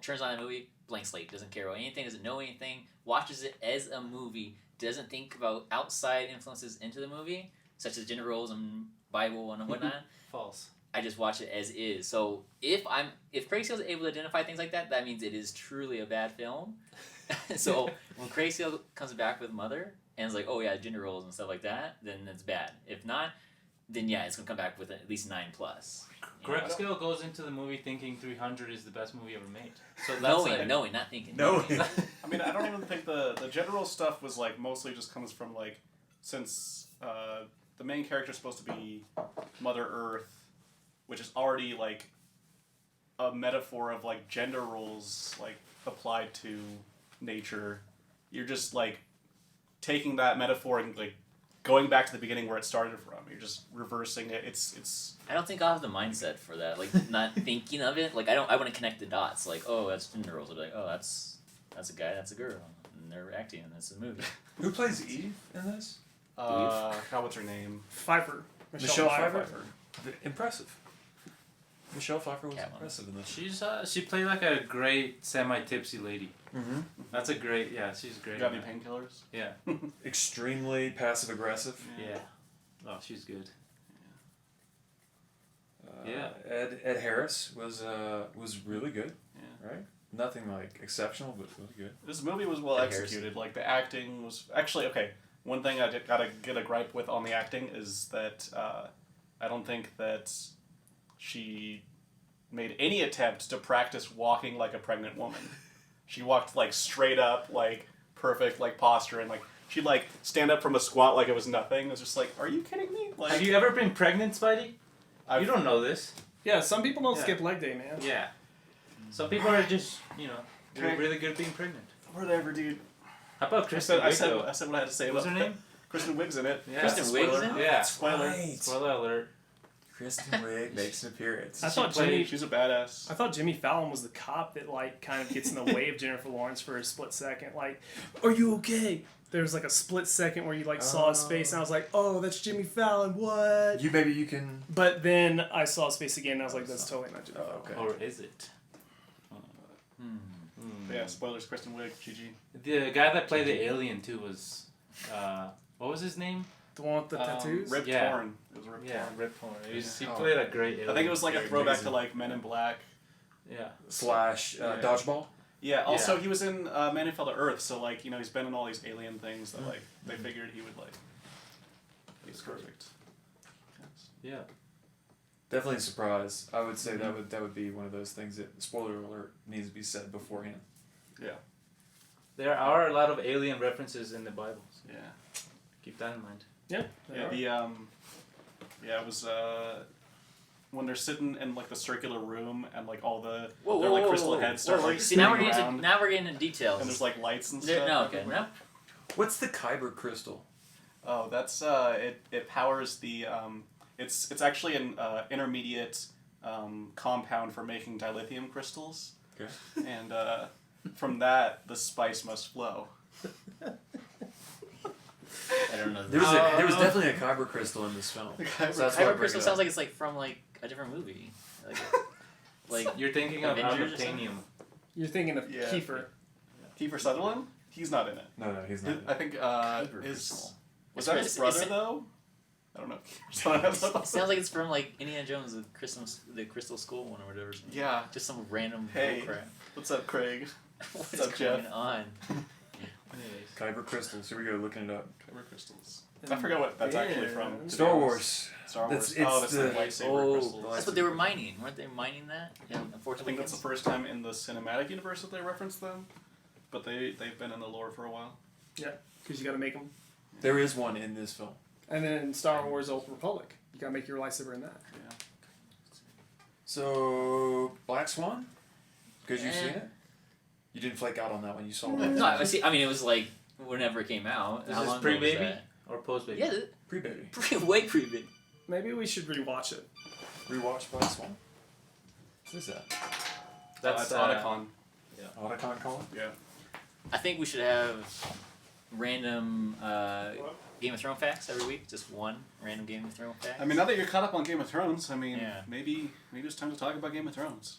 Speaker 3: turns on a movie, blank slate, doesn't care about anything, doesn't know anything, watches it as a movie, doesn't think about outside influences into the movie, such as gender roles and Bible and whatnot.
Speaker 1: False.
Speaker 3: I just watch it as is. So if Craig Scale is able to identify things like that, that means it is truly a bad film. So when Craig Scale comes back with Mother and is like, oh yeah, gender roles and stuff like that, then it's bad. If not, then yeah, it's gonna come back with at least 9+.
Speaker 1: Craig Scale goes into the movie thinking 300 is the best movie ever made. So that's
Speaker 3: knowing, not thinking.
Speaker 2: Knowing.
Speaker 4: I mean, I don't even think the general stuff was like mostly just comes from like, since the main character is supposed to be Mother Earth, which is already like a metaphor of like gender roles like applied to nature. you're just like taking that metaphor and like going back to the beginning where it started from. You're just reversing it. It's.
Speaker 3: I don't think I'll have the mindset for that. Like not thinking of it. Like I want to connect the dots. Like oh, that's gender roles. I'll be like oh, that's a guy. That's a girl. And they're acting. And it's a movie.
Speaker 2: Who plays Eve in this?
Speaker 4: What's her name?
Speaker 5: Pfeiffer.
Speaker 2: Michelle Pfeiffer. Impressive. Michelle Pfeiffer was
Speaker 3: Catwoman.
Speaker 2: impressive in this.
Speaker 1: She played like a great semi-tipsy lady.
Speaker 2: Mm-hmm.
Speaker 1: That's a great. Yeah, she's great.
Speaker 4: You got
Speaker 1: in
Speaker 4: any
Speaker 1: that.
Speaker 4: painkillers?
Speaker 1: Yeah.
Speaker 2: Extremely passive aggressive.
Speaker 1: Yeah. Oh, she's good.
Speaker 2: Yeah. Ed Harris was really good.
Speaker 4: Yeah.
Speaker 2: Right. Nothing like exceptional, but really good.
Speaker 4: This movie was well
Speaker 3: Ed
Speaker 4: executed. Like the acting was actually okay. One thing gotta get a gripe with on the acting is that I don't think that she made any attempt to practice walking like a pregnant woman. She walked like straight up, like perfect, like posture, and like she'd like stand up from a squat like it was nothing. It was just like, are you kidding me? Like,
Speaker 1: Have you ever been pregnant, Spidey? You don't know this.
Speaker 5: Yeah, some people don't
Speaker 1: Yeah.
Speaker 5: skip leg day, man.
Speaker 1: Yeah. Some people are just, they're
Speaker 4: Okay.
Speaker 1: really good at being pregnant.
Speaker 4: whatever, dude.
Speaker 1: How about
Speaker 4: I
Speaker 1: Kristen
Speaker 4: said,
Speaker 1: Wiig, though?
Speaker 4: I said what I had to say
Speaker 1: What's
Speaker 4: about
Speaker 1: her name?
Speaker 4: Kristen Wiig's in it.
Speaker 1: Yeah.
Speaker 3: Kristen Wiig's in it?
Speaker 1: Yeah.
Speaker 4: Spoiler.
Speaker 2: Right.
Speaker 1: Spoiler alert.
Speaker 2: Kristen Wiig makes an appearance.
Speaker 5: I thought
Speaker 1: played-
Speaker 5: Jimmy.
Speaker 4: She's a badass.
Speaker 5: I thought Jimmy Fallon was the cop that like kind of gets in the way of Jennifer Lawrence for a split second. Like, are you okay? There's like a split second where you like saw his face, and I was like, oh, that's Jimmy Fallon. What?
Speaker 2: Maybe you can.
Speaker 5: But then I saw his face again, and I was like, that's totally not Jimmy Fallon.
Speaker 2: Okay.
Speaker 1: Or is it?
Speaker 4: Yeah, spoilers. Kristen Wiig, GG.
Speaker 1: The guy that played the alien, too, was... what was his name?
Speaker 5: The one with the tattoos?
Speaker 4: Rip
Speaker 1: Yeah.
Speaker 4: Torn. It was Rip
Speaker 1: Yeah,
Speaker 4: Torn.
Speaker 1: Rip Torn. He
Speaker 2: Oh.
Speaker 1: played a great alien.
Speaker 4: I think it was like a
Speaker 1: Very
Speaker 4: throwback
Speaker 1: amazing.
Speaker 4: to like Men in Black.
Speaker 1: Yeah.
Speaker 2: Slash
Speaker 4: Yeah.
Speaker 2: dodgeball.
Speaker 4: Yeah. Also, he was in Man Who Fell to Earth, so like he's been in all these alien things that like they figured he would like. He's perfect.
Speaker 1: Yeah.
Speaker 2: Definitely a surprise. I would say that would be one of those things that spoiler alert needs to be said beforehand.
Speaker 1: There are a lot of alien references in the Bible.
Speaker 4: Yeah.
Speaker 1: Keep that in mind.
Speaker 5: Yeah.
Speaker 4: Yeah. It was when they're sitting in like the circular room and like all the their like crystal heads start like
Speaker 3: See, now we're
Speaker 4: spinning
Speaker 3: getting
Speaker 4: around,
Speaker 3: into, now we're getting into details.
Speaker 4: and there's like lights and
Speaker 3: There-
Speaker 4: stuff.
Speaker 3: no, okay,
Speaker 4: everywhere.
Speaker 3: no.
Speaker 2: What's the Kyber crystal?
Speaker 4: Oh, that's it powers the it's actually an intermediate compound for making dilithium crystals.
Speaker 2: Okay.
Speaker 4: And from that the spice must flow.
Speaker 3: I don't know.
Speaker 2: There was definitely a Kyber crystal in this film. So that's why I
Speaker 3: Kyber
Speaker 2: bring
Speaker 3: crystal
Speaker 2: it
Speaker 3: sounds
Speaker 2: up.
Speaker 3: like it's like from like a different movie. Like
Speaker 1: You're thinking of
Speaker 3: Avengers or something?
Speaker 1: unobtainium.
Speaker 5: You're thinking of
Speaker 4: Yeah.
Speaker 5: Kiefer.
Speaker 4: Kiefer Sutherland? He's not in it.
Speaker 2: No, he's not.
Speaker 4: I think
Speaker 3: Kyber
Speaker 4: his
Speaker 3: crystal.
Speaker 4: was
Speaker 3: It's-
Speaker 4: that his
Speaker 3: it's-
Speaker 4: brother
Speaker 3: it's-
Speaker 4: though? I don't know.
Speaker 3: It sounds like it's from like Indiana Jones, the Crystal Skull one or whatever.
Speaker 4: Yeah.
Speaker 3: Just some random
Speaker 4: Hey.
Speaker 3: bullcrap.
Speaker 4: What's up, Craig?
Speaker 3: What's
Speaker 4: up,
Speaker 3: going
Speaker 4: Jeff?
Speaker 3: on?
Speaker 1: Anyways.
Speaker 2: Kyber crystals. Here we go, looking it up.
Speaker 4: Kyber crystals. I forgot what that's actually from. to be
Speaker 2: Star
Speaker 4: honest.
Speaker 2: Wars.
Speaker 4: Star Wars.
Speaker 2: That's-
Speaker 4: Oh,
Speaker 2: it's
Speaker 4: that's the
Speaker 2: the-
Speaker 4: lightsaber crystals.
Speaker 3: That's what they were mining, weren't they? Mining that? Yeah.
Speaker 4: I
Speaker 3: Unfortunately,
Speaker 4: think that's the first time in the cinematic universe that they reference them, but they've been in the lore for a while.
Speaker 5: Because you got to make them.
Speaker 2: There is one in this film.
Speaker 5: And then in Star Wars Old Republic, you got to make your lightsaber in that.
Speaker 4: Yeah.
Speaker 2: So Black Swan, because you've
Speaker 3: Eh.
Speaker 2: seen it. You didn't flake out on that one. You saw that.
Speaker 3: No, I see. I mean, it was like whenever it came out.
Speaker 1: Is
Speaker 3: How
Speaker 1: this
Speaker 3: long ago was
Speaker 1: pre-baby?
Speaker 3: that?
Speaker 1: Or post-baby?
Speaker 3: Yeah,
Speaker 2: Pre-baby.
Speaker 3: way pre-baby.
Speaker 5: Maybe we should rewatch it.
Speaker 2: Rewatch Black Swan. What is that?
Speaker 1: That's
Speaker 4: Otacon.
Speaker 2: Otacon calling?
Speaker 4: Yeah.
Speaker 3: I think we should have random Game of Thrones facts every week. Just one random Game of Thrones fact.
Speaker 4: I mean, now that you're caught up on Game of Thrones, I mean,
Speaker 3: Yeah.
Speaker 4: maybe it's time to talk about Game of Thrones.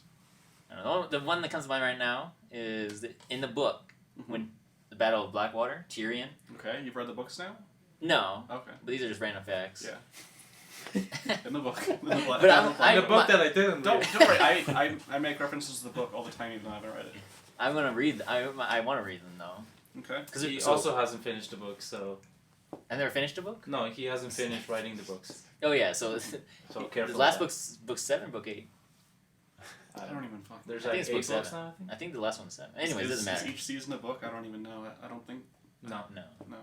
Speaker 3: I don't know. The one that comes to mind right now is that in the book,
Speaker 4: Mm-hmm.
Speaker 3: when the Battle of Blackwater, Tyrion.
Speaker 4: Okay, you've read the books now?
Speaker 3: No,
Speaker 4: Okay.
Speaker 3: but these are just random facts.
Speaker 4: Yeah. In the book. In the
Speaker 3: But I'm-
Speaker 1: The book that I didn't
Speaker 4: Don't
Speaker 1: read.
Speaker 4: worry. I make references to the book all the time, even though I haven't read it.
Speaker 3: I'm gonna read. I want to read them though.
Speaker 4: Okay.
Speaker 3: Because
Speaker 1: He also hasn't finished the book, so...
Speaker 3: I've never finished a book.
Speaker 1: No, he hasn't finished writing the books.
Speaker 3: Oh yeah, so
Speaker 1: So careful.
Speaker 3: the last
Speaker 1: with
Speaker 3: book's book 7, book 8.
Speaker 4: I don't even fucking.
Speaker 1: There's
Speaker 3: I
Speaker 1: like
Speaker 3: think it's
Speaker 1: 8
Speaker 3: book
Speaker 1: books
Speaker 3: 7.
Speaker 1: now, I think?
Speaker 3: I think the last one's 7. Anyways, it doesn't matter.
Speaker 4: Is each season a book? I don't even know. I don't think.
Speaker 1: No.
Speaker 3: No.
Speaker 4: No.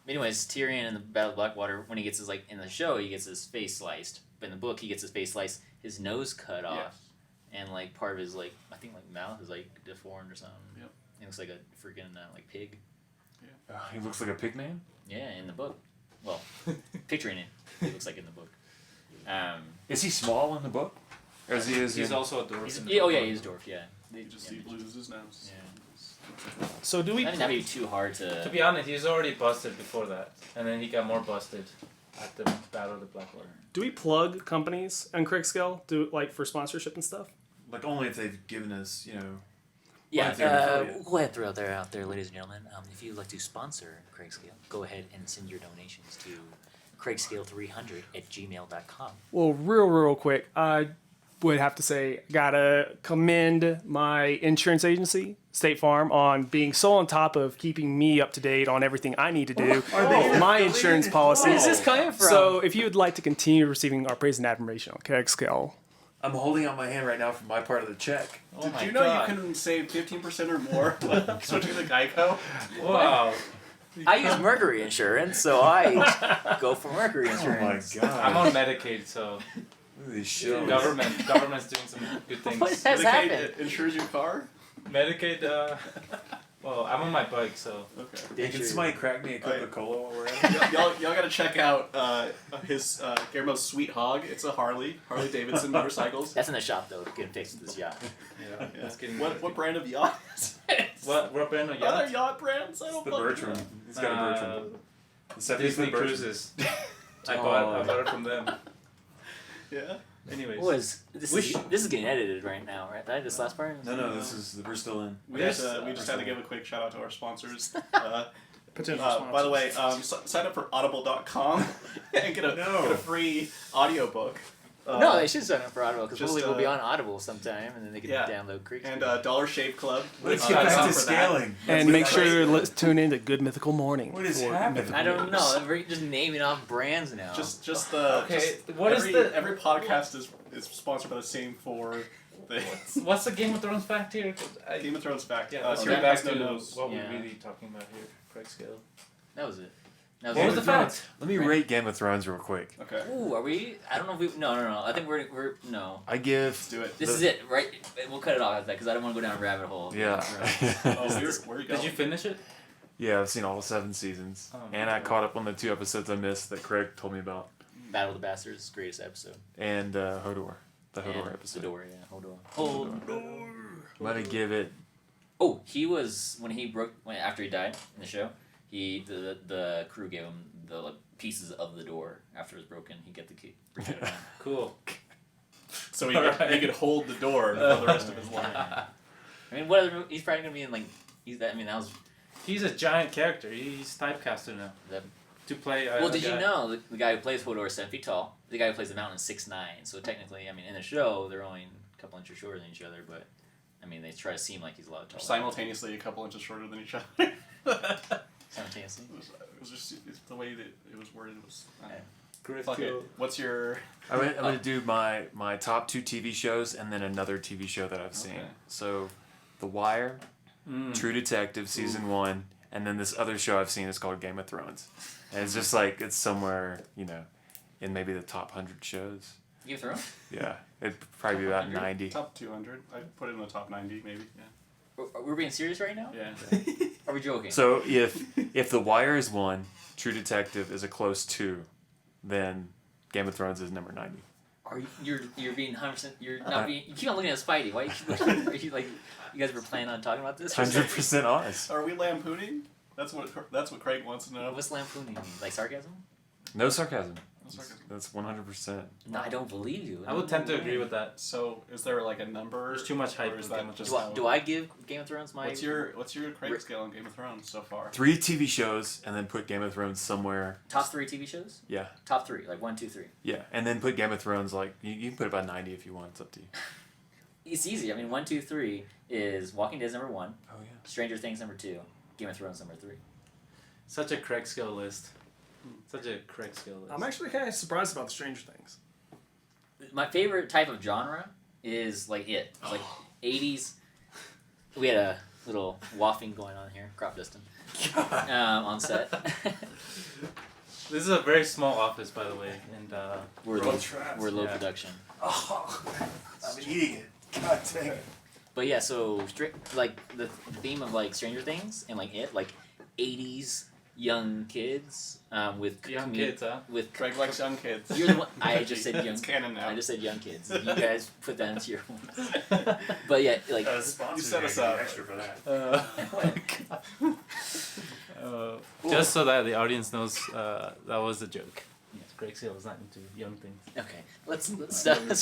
Speaker 3: Anyways, Tyrion in the Battle of Blackwater, when he gets his in the show, he gets his face sliced. But in the book, he gets his face sliced, his nose cut off,
Speaker 4: Yes.
Speaker 3: and part of his I think mouth is deformed or something.
Speaker 4: Yep.
Speaker 3: It looks like a freaking pig.
Speaker 2: He looks like a pig man?
Speaker 3: Yeah, in the book. Well, picturing it, it looks like in the book.
Speaker 2: Is he small in the book? Or is he?
Speaker 1: He's also a dwarf.
Speaker 3: He's,
Speaker 1: in the
Speaker 3: oh
Speaker 1: book.
Speaker 3: yeah, he's a dwarf. Yeah.
Speaker 4: He loses his nose.
Speaker 3: Yeah.
Speaker 5: So do we?
Speaker 3: I think that'd be too hard to.
Speaker 1: To be honest, he was already busted before that, and then he got more busted at the Battle of the Blackwater.
Speaker 5: Do we plug companies on Craigscale? Do like for sponsorship and stuff?
Speaker 2: Like only if they've given us,
Speaker 3: Yeah,
Speaker 2: they're an affiliate.
Speaker 3: go ahead, throw out there, ladies and gentlemen. If you'd like to sponsor Craigscale, go ahead and send your donations to craigscale300@gmail.com.
Speaker 5: Well, real quick, I would have to say, gotta commend my insurance agency, State Farm, on being so on top of keeping me up to date on everything I need to do with my insurance policies.
Speaker 3: Where is this coming from?
Speaker 5: So, if you would like to continue reving our praise and admiration on Craigscale,
Speaker 2: I'm holding out my hand right now for my part of the check.
Speaker 1: Oh
Speaker 4: Did
Speaker 1: my
Speaker 4: you know
Speaker 1: God.
Speaker 4: you can save 15% or more by switching to Geico?
Speaker 1: Wow.
Speaker 3: I use Mercury insurance, so I go for Mercury
Speaker 2: Oh my
Speaker 3: insurance.
Speaker 2: god.
Speaker 1: I'm on Medicaid, so
Speaker 2: Look at these shows.
Speaker 1: government's doing some good things.
Speaker 3: What has
Speaker 4: Medicaid
Speaker 3: happened?
Speaker 4: insures your car?
Speaker 1: Medicaid. Well, I'm on my bike, so
Speaker 4: Okay.
Speaker 2: Hey, can somebody crack me a Coca-Cola while we're at it?
Speaker 4: y'all gotta check out his Guillermo's Sweet Hog. It's a Harley Davidson motorcycles.
Speaker 3: That's in the shop though. Getting fixed with this yacht.
Speaker 1: yeah. It's getting
Speaker 4: What brand of yacht is it?
Speaker 1: What brand of
Speaker 4: Other
Speaker 1: yacht?
Speaker 4: yacht brands? I
Speaker 2: It's
Speaker 4: don't
Speaker 2: the
Speaker 4: fucking
Speaker 2: Bertram.
Speaker 4: know.
Speaker 2: He's got a Bertram. The 70s
Speaker 1: Disney
Speaker 2: Bertram.
Speaker 1: Cruises. I bought it from them.
Speaker 4: Yeah.
Speaker 1: Anyways.
Speaker 3: This is getting edited right now, right? Did I this last part?
Speaker 2: No, we're still in.
Speaker 4: We just had to give a quick shout out to our sponsors.
Speaker 5: potential
Speaker 4: By the way,
Speaker 5: sponsors.
Speaker 4: sign up for audible.com and get a free audiobook.
Speaker 3: No, they should sign up for Audible because
Speaker 4: just,
Speaker 3: hopefully we'll be on Audible sometime, and then they can
Speaker 4: yeah.
Speaker 3: download Creek.
Speaker 4: And Dollar Shave Club.
Speaker 2: Let's
Speaker 1: get back
Speaker 4: sign
Speaker 1: to
Speaker 4: up for that.
Speaker 2: scaling.
Speaker 5: And make sure let's tune in to Good Mythical Morning.
Speaker 2: What is
Speaker 5: for
Speaker 2: happening?
Speaker 5: Mythical
Speaker 3: I don't
Speaker 5: News.
Speaker 3: know. We're just naming off brands now.
Speaker 4: Just the
Speaker 1: Okay,
Speaker 4: just
Speaker 1: what is
Speaker 4: every podcast is sponsored by the same four things.
Speaker 1: What's the Game of Thrones fact here?
Speaker 4: Game of Thrones fact.
Speaker 1: Yeah, let's
Speaker 4: Craig
Speaker 1: get back
Speaker 4: has no
Speaker 1: to
Speaker 4: nose.
Speaker 1: what
Speaker 3: Yeah.
Speaker 1: we're really talking about here. Craig Scale.
Speaker 3: That was it.
Speaker 1: What was the fact?
Speaker 2: Let me rate Game of Thrones real quick.
Speaker 4: Okay.
Speaker 3: Ooh, are we? I don't know if we. No. I think we're no.
Speaker 2: I give.
Speaker 4: Let's do it.
Speaker 3: This is it, right? We'll cut it off at that because I don't want to go down a rabbit hole.
Speaker 2: Yeah.
Speaker 4: Oh, where you
Speaker 1: Did
Speaker 4: going?
Speaker 1: you finish it?
Speaker 2: Yeah, I've seen all 7 seasons.
Speaker 1: Oh,
Speaker 2: And I
Speaker 1: okay.
Speaker 2: caught up on the 2 episodes I missed that Craig told me about.
Speaker 3: Battle of the Bastards, greatest episode.
Speaker 2: And Hodor. The Hodor
Speaker 3: And
Speaker 2: episode.
Speaker 3: The door, yeah, Hodor.
Speaker 2: I'm going to give it.
Speaker 3: Oh, he was after he died in the show. The crew gave him the pieces of the door after it was broken. He get the key.
Speaker 1: Cool.
Speaker 4: So he could hold the door for the rest of his life.
Speaker 3: I mean, what other? He's probably gonna be in like. That was.
Speaker 1: He's a giant character. He's typecasted now
Speaker 3: That,
Speaker 1: to play.
Speaker 3: well, did you know the guy who plays Hodor is 7 feet tall? The guy who plays the Mountain is 6'9". So technically, I mean, in the show they're only a couple inches shorter than each other, but I mean they try to seem like he's a lot taller.
Speaker 4: Simultaneously, a couple inches shorter than each other.
Speaker 3: Simultaneously.
Speaker 4: It was just the way that it was worded was.
Speaker 1: Great.
Speaker 4: Fuck it. What's your?
Speaker 2: I'm going to do my top 2 TV shows and then another TV show that I've seen.
Speaker 4: Okay.
Speaker 2: So, The Wire, True Detective Season 1, and then this other show I've seen is called Game of Thrones. And it's just like, it's somewhere, in maybe the top 100 shows.
Speaker 3: Game of Thrones?
Speaker 2: Yeah, it'd probably be about
Speaker 4: 100?
Speaker 2: 90.
Speaker 4: Top 200. I'd put it in the top 90, maybe. Yeah.
Speaker 3: We're being serious right now?
Speaker 4: Yeah.
Speaker 3: Are we joking?
Speaker 2: So if The Wire is 1, True Detective is a close 2, then Game of Thrones is number 90.
Speaker 3: Are you're being 100%? You're not being. You keep on looking at Spidey. Why you keep looking? Are you like? You guys were planning on talking about this?
Speaker 2: 100% honest.
Speaker 4: Are we lampooning? That's what Craig wants to know.
Speaker 3: What's lampooning mean? Like sarcasm?
Speaker 2: No sarcasm.
Speaker 4: No sarcasm.
Speaker 2: That's 100%.
Speaker 3: No, I don't believe you.
Speaker 1: I would tend to agree with that.
Speaker 4: So, is there like a number?
Speaker 1: There's too much hype
Speaker 4: Or is
Speaker 1: in
Speaker 4: that
Speaker 1: Game of
Speaker 4: just
Speaker 1: Thrones.
Speaker 3: Do I give Game of Thrones my?
Speaker 4: What's your Craig scale on Game of Thrones so far?
Speaker 2: 3 TV shows and then put Game of Thrones somewhere.
Speaker 3: top 3 TV shows?
Speaker 2: Yeah.
Speaker 3: Top 3, like 1, 2, 3.
Speaker 2: Yeah, and then put Game of Thrones like you can put about 90 if you want. It's up to you.
Speaker 3: It's easy. I mean, 1, 2, 3 is Walking Dead's number 1,
Speaker 2: Oh yeah.
Speaker 3: Stranger Things number 2, Game of Thrones number 3.
Speaker 1: Such a Craig Scale list. Such a Craig Scale list.
Speaker 5: I'm actually kind of surprised about the Stranger Things.
Speaker 3: My favorite type of genre is like it. It's like 80s. We had a little wafting going on here, crop dusting, on set.
Speaker 1: This is a very small office, by the way, and
Speaker 3: We're low
Speaker 1: Yeah.
Speaker 3: production.
Speaker 2: Oh, I've been eating it. God dang it.
Speaker 3: But yeah, so like the theme of like Stranger Things and like it, like '80s young kids with
Speaker 1: Young kids, huh?
Speaker 3: with
Speaker 4: Greg likes young kids.
Speaker 3: You're the one. I just said young.
Speaker 4: It's canon now.
Speaker 3: I just said young kids. You guys put that into your ones. But yeah, like
Speaker 4: You set us up.
Speaker 2: Extra for that.
Speaker 1: Just so that the audience knows, that was a joke. Yes, Greg Seal is not into young things.
Speaker 3: okay, let's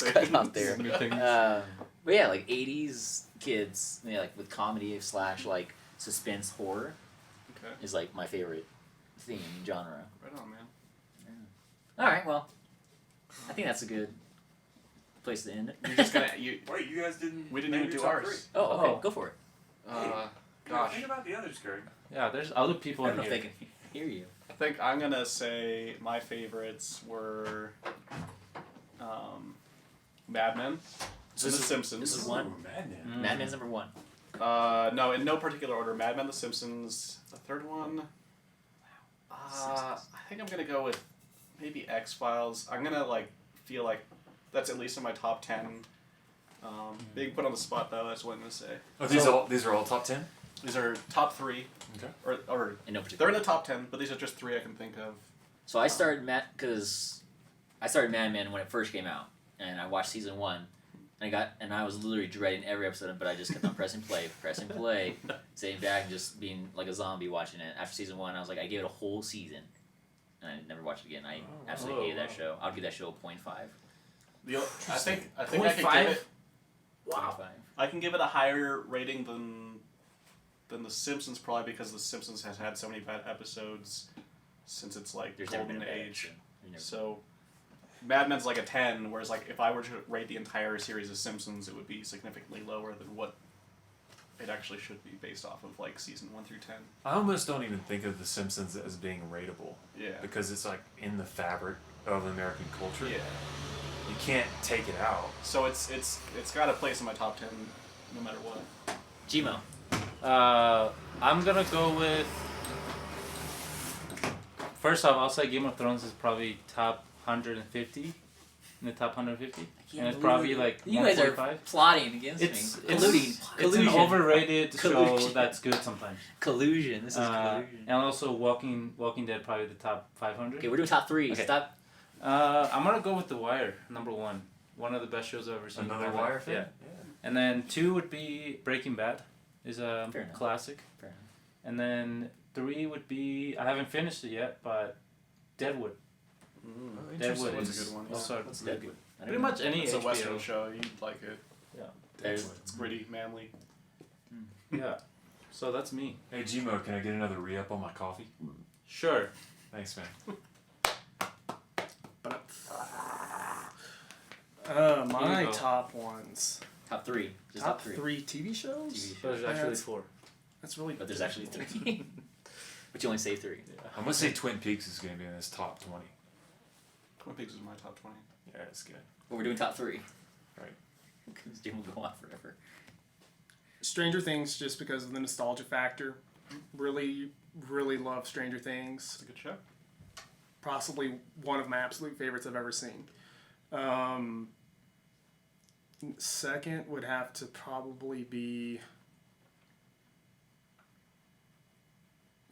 Speaker 3: cut off there.
Speaker 1: Younger things.
Speaker 3: But yeah, like '80s kids, like with comedy / like suspense horror
Speaker 4: Okay.
Speaker 3: is like my favorite theme genre.
Speaker 4: Right on, man.
Speaker 3: All right, well, I think that's a good place to end it.
Speaker 4: You're just gonna you.
Speaker 2: Wait, you guys didn't.
Speaker 4: We didn't
Speaker 2: name
Speaker 4: even
Speaker 2: your
Speaker 4: do
Speaker 2: top
Speaker 4: ours.
Speaker 2: three.
Speaker 3: Oh, okay,
Speaker 1: Oh.
Speaker 3: go for it.
Speaker 4: Gosh.
Speaker 2: Think about the others, Greg.
Speaker 1: Yeah, there's other people
Speaker 3: I
Speaker 1: in
Speaker 3: don't know if
Speaker 1: here.
Speaker 3: they can hear you.
Speaker 4: I think I'm gonna say my favorites were Mad Men, and The Simpsons.
Speaker 3: this is one.
Speaker 2: Ooh, Madman.
Speaker 3: Mad Men's number 1.
Speaker 4: No, in no particular order. Mad Men, The Simpsons. The third one. I think I'm gonna go with maybe X Files. I'm gonna feel like that's at least in my top 10. Being put on the spot though, that's what I'm gonna say.
Speaker 2: Oh, these are all top 10.
Speaker 4: These are top 3,
Speaker 2: Okay.
Speaker 4: or
Speaker 3: In no
Speaker 4: they're
Speaker 3: particular.
Speaker 4: in the top 10, but these are just 3 I can think of.
Speaker 3: So I started Mad Men when it first came out, and I watched season 1, and I was literally dreading every episode, but I just kept on pressing play, sitting back and just being like a zombie watching it. After season 1, I was like, I gave it a whole season, and I never watched it again. I absolutely hated that show. I'll give that show a 0.5.
Speaker 4: I think I could
Speaker 1: 0.5?
Speaker 4: give it.
Speaker 3: Wow.
Speaker 4: I can give it a higher rating than The Simpsons, probably because The Simpsons has had so many bad episodes since its
Speaker 3: There's never been
Speaker 4: golden
Speaker 3: a bad
Speaker 4: age.
Speaker 3: episode.
Speaker 4: So Mad Men's like a 10, whereas if I were to rate the entire series of Simpsons, it would be significantly lower than what it actually should be based off of season 1 through 10.
Speaker 2: I almost don't even think of The Simpsons as being rateable
Speaker 4: Yeah.
Speaker 2: because it's in the fabric of American culture.
Speaker 4: Yeah.
Speaker 2: You can't take it out.
Speaker 4: So it's got a place in my top 10 no matter what.
Speaker 3: Gmo.
Speaker 1: I'm gonna go with. First off, I'll say Game of Thrones is probably top 150 in the top 150, and it's probably like
Speaker 3: You guys are
Speaker 1: 145.
Speaker 3: plotting against
Speaker 1: It's
Speaker 3: me.
Speaker 1: it's
Speaker 3: Colluding.
Speaker 1: it's an overrated show
Speaker 3: Collusion.
Speaker 1: that's good sometimes.
Speaker 3: Collusion. This is collusion.
Speaker 1: And also Walking Dead probably the top 500.
Speaker 3: Okay, we're doing top 3.
Speaker 1: Okay.
Speaker 3: Stop.
Speaker 1: I'm gonna go with The Wire, number 1. One of the best shows I've ever seen. in
Speaker 2: Another
Speaker 1: my
Speaker 2: Wire
Speaker 1: life.
Speaker 2: fan?
Speaker 1: Yeah. And then 2 would be Breaking Bad, is a
Speaker 3: Fair enough.
Speaker 1: classic.
Speaker 3: Fair enough.
Speaker 1: And then 3 would be, I haven't finished it yet, but Deadwood. Deadwood
Speaker 4: That's
Speaker 1: is
Speaker 4: a good one.
Speaker 1: also
Speaker 3: What's
Speaker 1: really
Speaker 3: Deadwood?
Speaker 1: good. Pretty much any
Speaker 4: It's a
Speaker 1: HBO.
Speaker 4: Western show. You'd like it.
Speaker 3: There's
Speaker 4: It's gritty, manly.
Speaker 1: Yeah. So that's me.
Speaker 2: Hey, Gmo, can I get another re-up on my coffee?
Speaker 1: Sure.
Speaker 2: Thanks, man.
Speaker 1: Here
Speaker 5: My
Speaker 1: you go.
Speaker 5: top ones.
Speaker 3: top 3. Just
Speaker 5: Top
Speaker 3: top 3.
Speaker 5: 3 TV shows?
Speaker 3: TV
Speaker 1: But there's actually
Speaker 5: That's-
Speaker 1: 4.
Speaker 5: That's really.
Speaker 3: But there's actually 3. But you only say 3.
Speaker 2: I'm gonna say Twin Peaks is gonna be in this top 20.
Speaker 4: Twin Peaks is my top 20.
Speaker 2: Yeah, it's good.
Speaker 3: But we're doing top 3.
Speaker 2: Right.
Speaker 3: Because Jim will go on forever.
Speaker 5: Stranger Things, just because of the nostalgia factor. Really, really love Stranger Things.
Speaker 4: It's a good show.
Speaker 5: Possibly one of my absolute favorites I've ever seen. Second would have to probably be.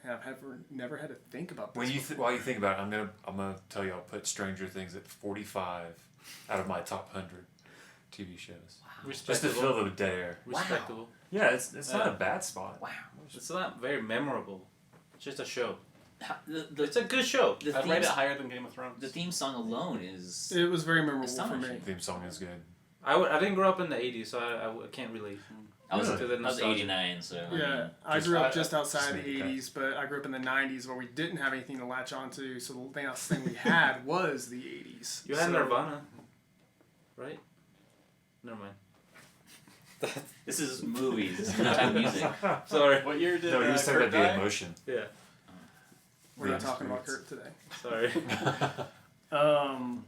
Speaker 5: Man, I've never had to think about this.
Speaker 2: When you
Speaker 5: before.
Speaker 2: while you think about it, I'm gonna tell you I'll put Stranger Things at 45 out of my top 100 TV shows. Just to
Speaker 1: Respectable.
Speaker 2: fill the dead air.
Speaker 1: Respectable.
Speaker 2: Yeah, it's not a bad spot.
Speaker 3: Wow.
Speaker 1: It's not very memorable. It's just a show.
Speaker 3: The
Speaker 1: It's a good show.
Speaker 3: the
Speaker 4: I'd
Speaker 3: theme
Speaker 4: rate it higher than Game of Thrones.
Speaker 3: the theme song alone is
Speaker 5: It was very memorable for me.
Speaker 3: Astonishing.
Speaker 2: Theme song is good.
Speaker 1: I didn't grow up in the 80s, so I can't relate.
Speaker 3: I was
Speaker 2: Really?
Speaker 1: To the
Speaker 3: I was
Speaker 1: nostalgia.
Speaker 3: 89, so
Speaker 5: Yeah, I
Speaker 2: Just-
Speaker 5: grew up
Speaker 4: I-
Speaker 5: just outside the
Speaker 2: just make
Speaker 5: 80s, but I grew up in the 90s where we didn't have anything to latch onto, so the last thing we had was the 80s.
Speaker 1: You had
Speaker 5: So-
Speaker 1: Nirvana, right? Never mind.
Speaker 3: this is movies. This is not music.
Speaker 1: Sorry.
Speaker 4: What year did
Speaker 2: No, you just talking
Speaker 4: Kurt
Speaker 2: about the
Speaker 4: die?
Speaker 2: emotion.
Speaker 1: Yeah.
Speaker 5: We're not
Speaker 2: The
Speaker 5: talking about
Speaker 2: experience.
Speaker 5: Kurt today.
Speaker 1: Sorry.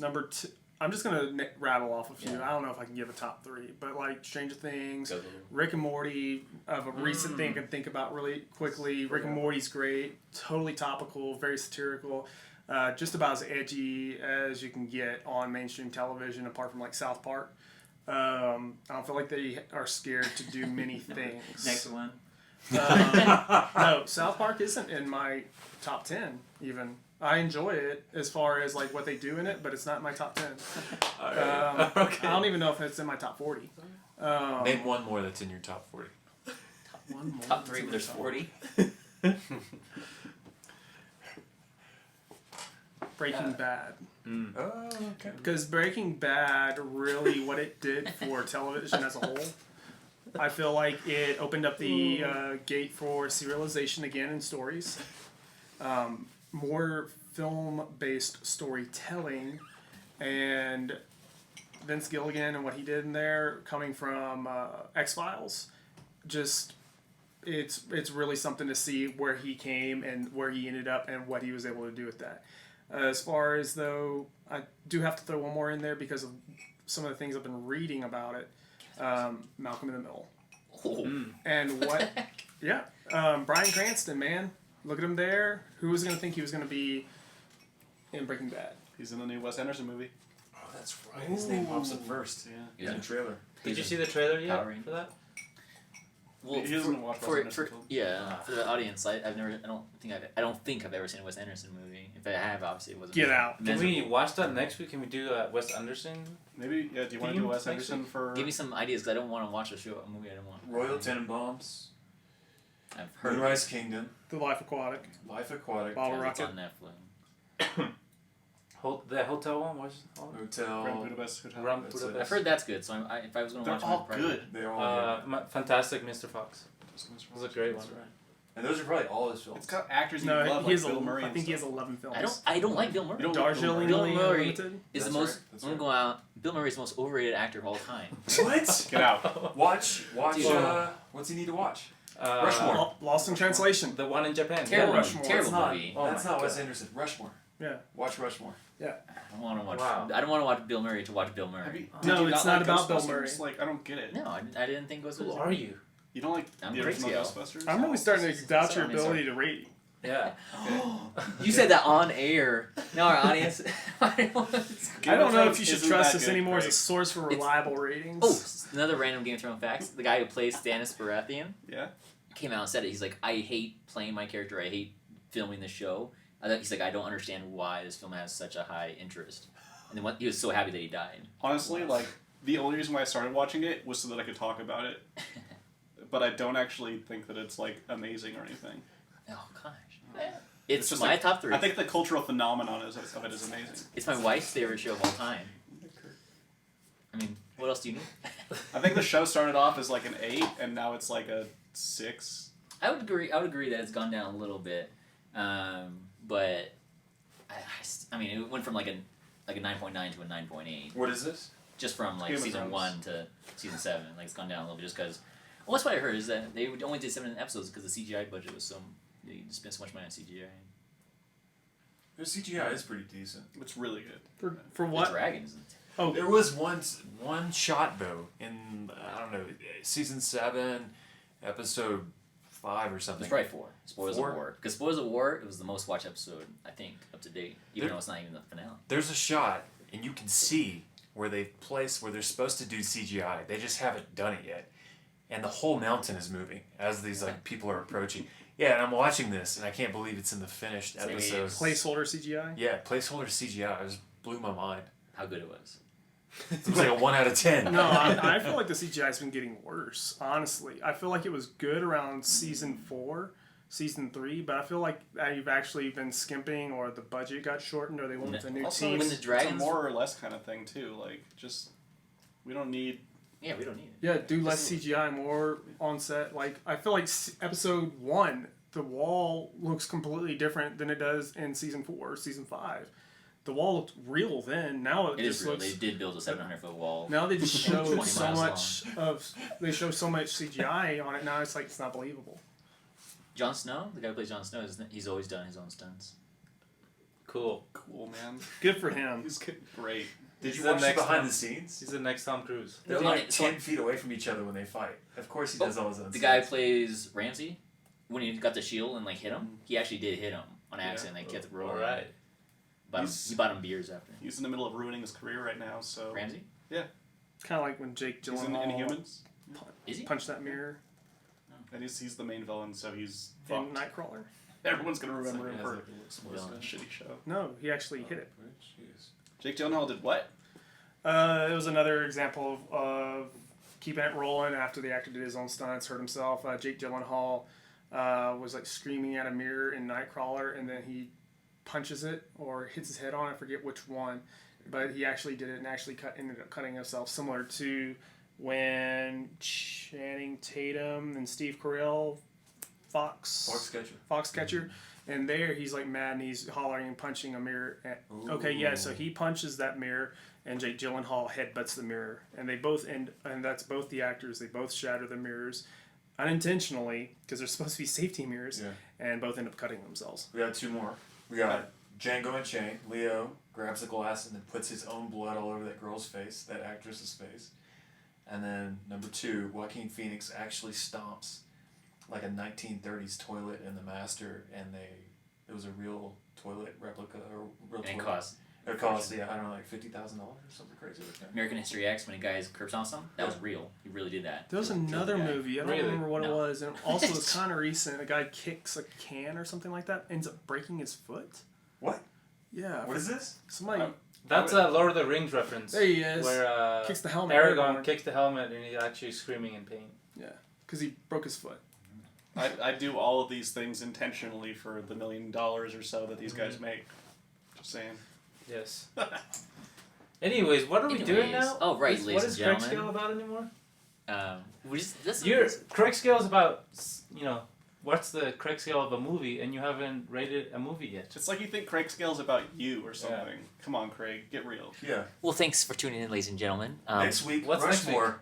Speaker 5: Number 2, I'm just going to rattle off a few.
Speaker 3: Yeah.
Speaker 5: I don't know if I can give a top 3, but like Stranger Things,
Speaker 3: Go.
Speaker 5: Rick and Morty, of a recent thing I can think about really quickly. Rick and Morty's great, totally topical, very satirical, just about as edgy as you can get on mainstream television, apart from like South Park. I don't feel like they are scared to do many things.
Speaker 3: Next one.
Speaker 5: No, South Park isn't in my top 10 even. I enjoy it as far as like what they do in it, but it's not in my top 10.
Speaker 1: Okay.
Speaker 5: I don't even know if it's in my top 40.
Speaker 2: Name one more that's in your top 40.
Speaker 5: One more.
Speaker 3: Top 3, but there's 40.
Speaker 5: Breaking Bad.
Speaker 2: Oh, okay.
Speaker 5: Because Breaking Bad, really what it did for television as a whole, I feel like it opened up the gate for serialization again in stories. More film-based storytelling, and Vince Gilligan and what he did in there, coming from X-Files, just it's really something to see where he came and where he ended up and what he was able to do with that. As far as though, I do have to throw one more in there because of some of the things I've been reading about it. Malcolm in the Middle.
Speaker 3: Oh.
Speaker 5: And what? Yeah, Bryan Cranston, man, look at him there. Who was gonna think he was gonna be in Breaking Bad?
Speaker 4: He's in the new Wes Anderson movie.
Speaker 2: Oh, that's right. His name pops up first.
Speaker 4: Yeah.
Speaker 2: In the trailer.
Speaker 1: Did you see the trailer yet
Speaker 3: Power Rangers.
Speaker 1: for that?
Speaker 3: Well,
Speaker 4: He doesn't watch Wes Anderson films.
Speaker 3: for the audience, I don't think I've ever seen a Wes Anderson movie. If I have, obviously it wasn't.
Speaker 5: Get out.
Speaker 1: Can we watch that next week? Can we do Wes Anderson?
Speaker 4: Maybe, yeah, do you want to do Wes Anderson for...
Speaker 3: Give me some ideas because I don't want to watch a movie I don't want.
Speaker 2: Royal Tenenbaums.
Speaker 3: I've heard
Speaker 2: Moonrise Kingdom.
Speaker 5: The Life Aquatic.
Speaker 2: Life Aquatic.
Speaker 5: Bottle
Speaker 3: it's
Speaker 5: Rocket.
Speaker 3: on Netflix.
Speaker 1: The hotel one? What's it called?
Speaker 2: Hotel.
Speaker 4: Grand Budapest Hotel?
Speaker 1: Grand
Speaker 2: That's it.
Speaker 1: Budapest.
Speaker 3: I've heard that's good, so if I was going to
Speaker 4: They're
Speaker 3: watch
Speaker 4: all
Speaker 3: one, probably-
Speaker 4: good.
Speaker 2: They're all good.
Speaker 1: Fantastic Mr. Fox. It was a great one.
Speaker 2: That's right. And those are probably all his films.
Speaker 4: It's got actors you
Speaker 5: No,
Speaker 4: love,
Speaker 5: he
Speaker 4: like
Speaker 5: has
Speaker 4: Bill Murray
Speaker 5: I think he has
Speaker 4: and
Speaker 5: 11 films.
Speaker 3: I don't like Bill Murray.
Speaker 4: You don't like Bill Murray.
Speaker 3: Bill Murray
Speaker 5: Limited.
Speaker 3: is the
Speaker 2: That's
Speaker 3: most.
Speaker 2: right, that's
Speaker 3: I'm gonna go out. Bill Murray is the most overrated actor of all time.
Speaker 2: What?
Speaker 4: Get out.
Speaker 2: Watch.
Speaker 1: Dude.
Speaker 2: What's he need to watch?
Speaker 1: Uh,
Speaker 2: Rushmore.
Speaker 5: Lost in Translation.
Speaker 1: The one in Japan.
Speaker 3: Terrible,
Speaker 1: Yeah.
Speaker 5: Rushmore.
Speaker 3: terrible
Speaker 2: That's not.
Speaker 3: movie.
Speaker 1: Oh
Speaker 2: That's
Speaker 1: my
Speaker 2: not Wes
Speaker 1: God.
Speaker 2: Anderson. Rushmore.
Speaker 5: Yeah.
Speaker 2: Watch Rushmore.
Speaker 3: I don't want to watch.
Speaker 1: Wow.
Speaker 3: I don't want to watch Bill Murray to watch Bill
Speaker 4: Have
Speaker 3: Murray.
Speaker 4: you,
Speaker 5: No,
Speaker 4: did you
Speaker 5: it's
Speaker 4: not
Speaker 5: not
Speaker 4: like
Speaker 5: about Bill
Speaker 4: Ghostbusters?
Speaker 5: Murray.
Speaker 4: Like, I don't get it.
Speaker 3: No, I didn't think it was.
Speaker 1: Who are you?
Speaker 4: You don't like
Speaker 3: I'm
Speaker 4: the original
Speaker 3: Craig
Speaker 4: Ghostbusters?
Speaker 5: I'm really starting to doubt your
Speaker 3: Sorry,
Speaker 5: ability to rate.
Speaker 1: Yeah.
Speaker 3: You said that on air. Now our audience.
Speaker 5: I don't know if you should trust this anymore as a source for reliable ratings.
Speaker 3: Oh, another random Game of Thrones facts. The guy who plays Stannis Baratheon
Speaker 4: Yeah?
Speaker 3: came out and said it. He's like, I hate playing my character. I hate filming the show. He's like, I don't understand why this film has such a high interest. And then he was so happy that he died.
Speaker 4: Honestly, like, the only reason why I started watching it was so that I could talk about it. But I don't actually think that it's, like, amazing or anything.
Speaker 3: Oh gosh. It's
Speaker 4: just
Speaker 3: my
Speaker 4: like-
Speaker 3: top 3.
Speaker 4: I think the cultural phenomenon of it is amazing.
Speaker 3: It's my wife's favorite show of all time. I mean, what else do you need?
Speaker 4: I think the show started off as, like, an 8, and now it's, like, a 6.
Speaker 3: I would agree that it's gone down a little bit, but I mean, it went from like a 9.9 to a 9.8,
Speaker 2: What is this?
Speaker 3: just from like
Speaker 4: Game of
Speaker 3: season
Speaker 4: Thrones.
Speaker 3: 1 to season 7. Like it's gone down a little bit just because. Well, that's what I heard is that they only did 7 episodes because the CGI budget was so they spent so much money on CGI.
Speaker 2: The CGI is pretty decent.
Speaker 4: It's really good.
Speaker 5: For
Speaker 3: The
Speaker 5: what?
Speaker 3: dragons.
Speaker 5: Oh,
Speaker 2: There was one shot though in I don't know season 7, episode 5 or something.
Speaker 3: It's probably 4. Spoilers
Speaker 2: 4?
Speaker 3: of War. Because Spoilers of War, it was the most watched episode, I think, up to date. Even
Speaker 2: There-
Speaker 3: though it's not even the finale.
Speaker 2: There's a shot and you can see where where they're supposed to do CGI. They just haven't done it yet, and the whole mountain is moving as these like people are approaching. Yeah, and I'm watching this and I can't believe it's in the finished
Speaker 3: Same
Speaker 2: episode.
Speaker 5: placeholder CGI.
Speaker 2: Yeah, placeholder CGI. It just blew my mind.
Speaker 3: How good it was.
Speaker 2: It was like a 1 out of 10.
Speaker 5: No, I feel like the CGI has been getting worse. Honestly, I feel like it was good around season 4, season 3, but I feel like you've actually been skimping, or the budget got shortened, or they went with a new
Speaker 4: Also,
Speaker 5: team.
Speaker 3: when the
Speaker 4: it's a
Speaker 3: dragons-
Speaker 4: more or less kind of thing, too. Like, just... We don't need...
Speaker 3: Yeah, we don't need it.
Speaker 5: Yeah, do less CGI, more on set. Like, I feel like episode 1, the wall looks completely different than it does in season 4 or season 5. The wall looked real then. Now it
Speaker 3: It
Speaker 5: just
Speaker 3: is real.
Speaker 5: looks.
Speaker 3: They did build a 700-foot wall.
Speaker 5: Now they just show
Speaker 3: 20
Speaker 5: so
Speaker 3: miles
Speaker 5: much of. They show so much CGI on it. Now it's like it's not believable.
Speaker 3: Jon Snow, the guy who plays Jon Snow, he's always done his own stunts.
Speaker 1: Cool.
Speaker 4: Cool, man.
Speaker 5: Good for him.
Speaker 4: He's good. Great.
Speaker 2: Did
Speaker 1: He's
Speaker 2: you
Speaker 1: the
Speaker 2: watch the
Speaker 1: next
Speaker 2: behind
Speaker 1: one.
Speaker 2: the scenes?
Speaker 1: He's the next Tom Cruise.
Speaker 2: They're
Speaker 3: The-
Speaker 2: like
Speaker 3: so-
Speaker 2: 10 feet away from each other when they fight. Of course he does all his own
Speaker 3: The guy who
Speaker 2: stunts.
Speaker 3: plays Ramsey, when he got the shield and like hit him, he actually did hit him on accident. They kept it rolling.
Speaker 1: All right.
Speaker 3: He bought him beers after.
Speaker 4: He's in the middle of ruining his career right now, so...
Speaker 3: Ramsey?
Speaker 5: Kind of like when Jake
Speaker 4: He's in
Speaker 5: Gyllenhaal
Speaker 4: Inhumans.
Speaker 3: Is he?
Speaker 5: punched that mirror.
Speaker 4: And he's the main villain, so he's
Speaker 5: in
Speaker 4: fucked.
Speaker 5: Nightcrawler.
Speaker 4: Everyone's gonna remember him
Speaker 1: It's
Speaker 4: for
Speaker 1: like
Speaker 4: a shitty show.
Speaker 5: No, he actually hit it.
Speaker 2: Jeez.
Speaker 4: Jake Gyllenhaal did what?
Speaker 5: It was another example of keeping it rolling after the actor did his own stunts, hurt himself. Jake Gyllenhaal was like screaming at a mirror in Nightcrawler, and then he punches it or hits his head on. I forget which one, but he actually did it and actually ended up cutting himself, similar to when Channing Tatum and Steve Carell, Foxcatcher, and there he's like mad and he's hollering and punching a mirror. Okay, yeah, so he punches that mirror and Jake Gyllenhaal headbutts the mirror, and they both end, and that's both the actors. They both shatter the mirrors unintentionally because they're supposed to be safety mirrors, and both end up cutting themselves.
Speaker 2: We got two more. We got Django Unchained. Leo grabs a glass and then puts his own blood all over that girl's face, that actress's face. And then number 2, Joaquin Phoenix actually stomps like a 1930s toilet in The Master, and it was a real toilet replica or real
Speaker 3: And
Speaker 2: toilet. It cost, I don't know, like $50,000 or something crazy like that.
Speaker 3: American History X, when a guy's curb stomps him, that was real. He really did that.
Speaker 5: There was another movie, I don't remember what it
Speaker 3: No.
Speaker 5: was, and also it's kind of recent. A guy kicks a can or something like that, ends up breaking his foot.
Speaker 2: What?
Speaker 5: Yeah.
Speaker 2: What is this?
Speaker 5: Somebody.
Speaker 1: That's a Lord of the Rings reference.
Speaker 5: There he is.
Speaker 1: Where
Speaker 5: Kicks the helmet.
Speaker 1: Aragorn kicks the helmet and he's actually screaming in pain.
Speaker 5: Yeah, because he broke his foot.
Speaker 4: I do all of these things intentionally for the $1 million or so that these guys make. Just saying.
Speaker 1: Yes. Anyways, what are we doing now?
Speaker 3: Oh, right,
Speaker 1: What
Speaker 3: ladies
Speaker 1: is
Speaker 3: and
Speaker 1: Craig
Speaker 3: gentlemen.
Speaker 1: Scale about anymore? Craig Scale is about, what's the Craig Scale of a movie, and you haven't rated a movie yet.
Speaker 4: It's like you think Craig Scale's about you or something. Come on, Craig, get real.
Speaker 2: Yeah.
Speaker 3: Well, thanks for tuning in, ladies and gentlemen.
Speaker 2: Next week,
Speaker 1: what's next
Speaker 2: Rushmore.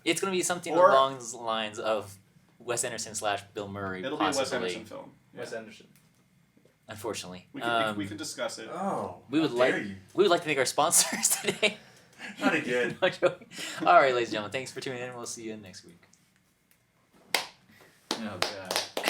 Speaker 3: It's going to be something
Speaker 4: Or-
Speaker 3: along the lines of Wes Anderson / Bill Murray,
Speaker 4: It'll
Speaker 3: possibly.
Speaker 4: be a Wes Anderson film.
Speaker 1: Wes Anderson.
Speaker 3: Unfortunately,
Speaker 4: We could discuss it.
Speaker 2: Oh,
Speaker 3: we would
Speaker 2: how
Speaker 3: like
Speaker 2: dare you.
Speaker 3: we would like to thank our sponsors today.
Speaker 2: Not again.
Speaker 3: No joking. All right, ladies and gentlemen, thanks for tuning in. We'll see you next week.
Speaker 1: Oh, God.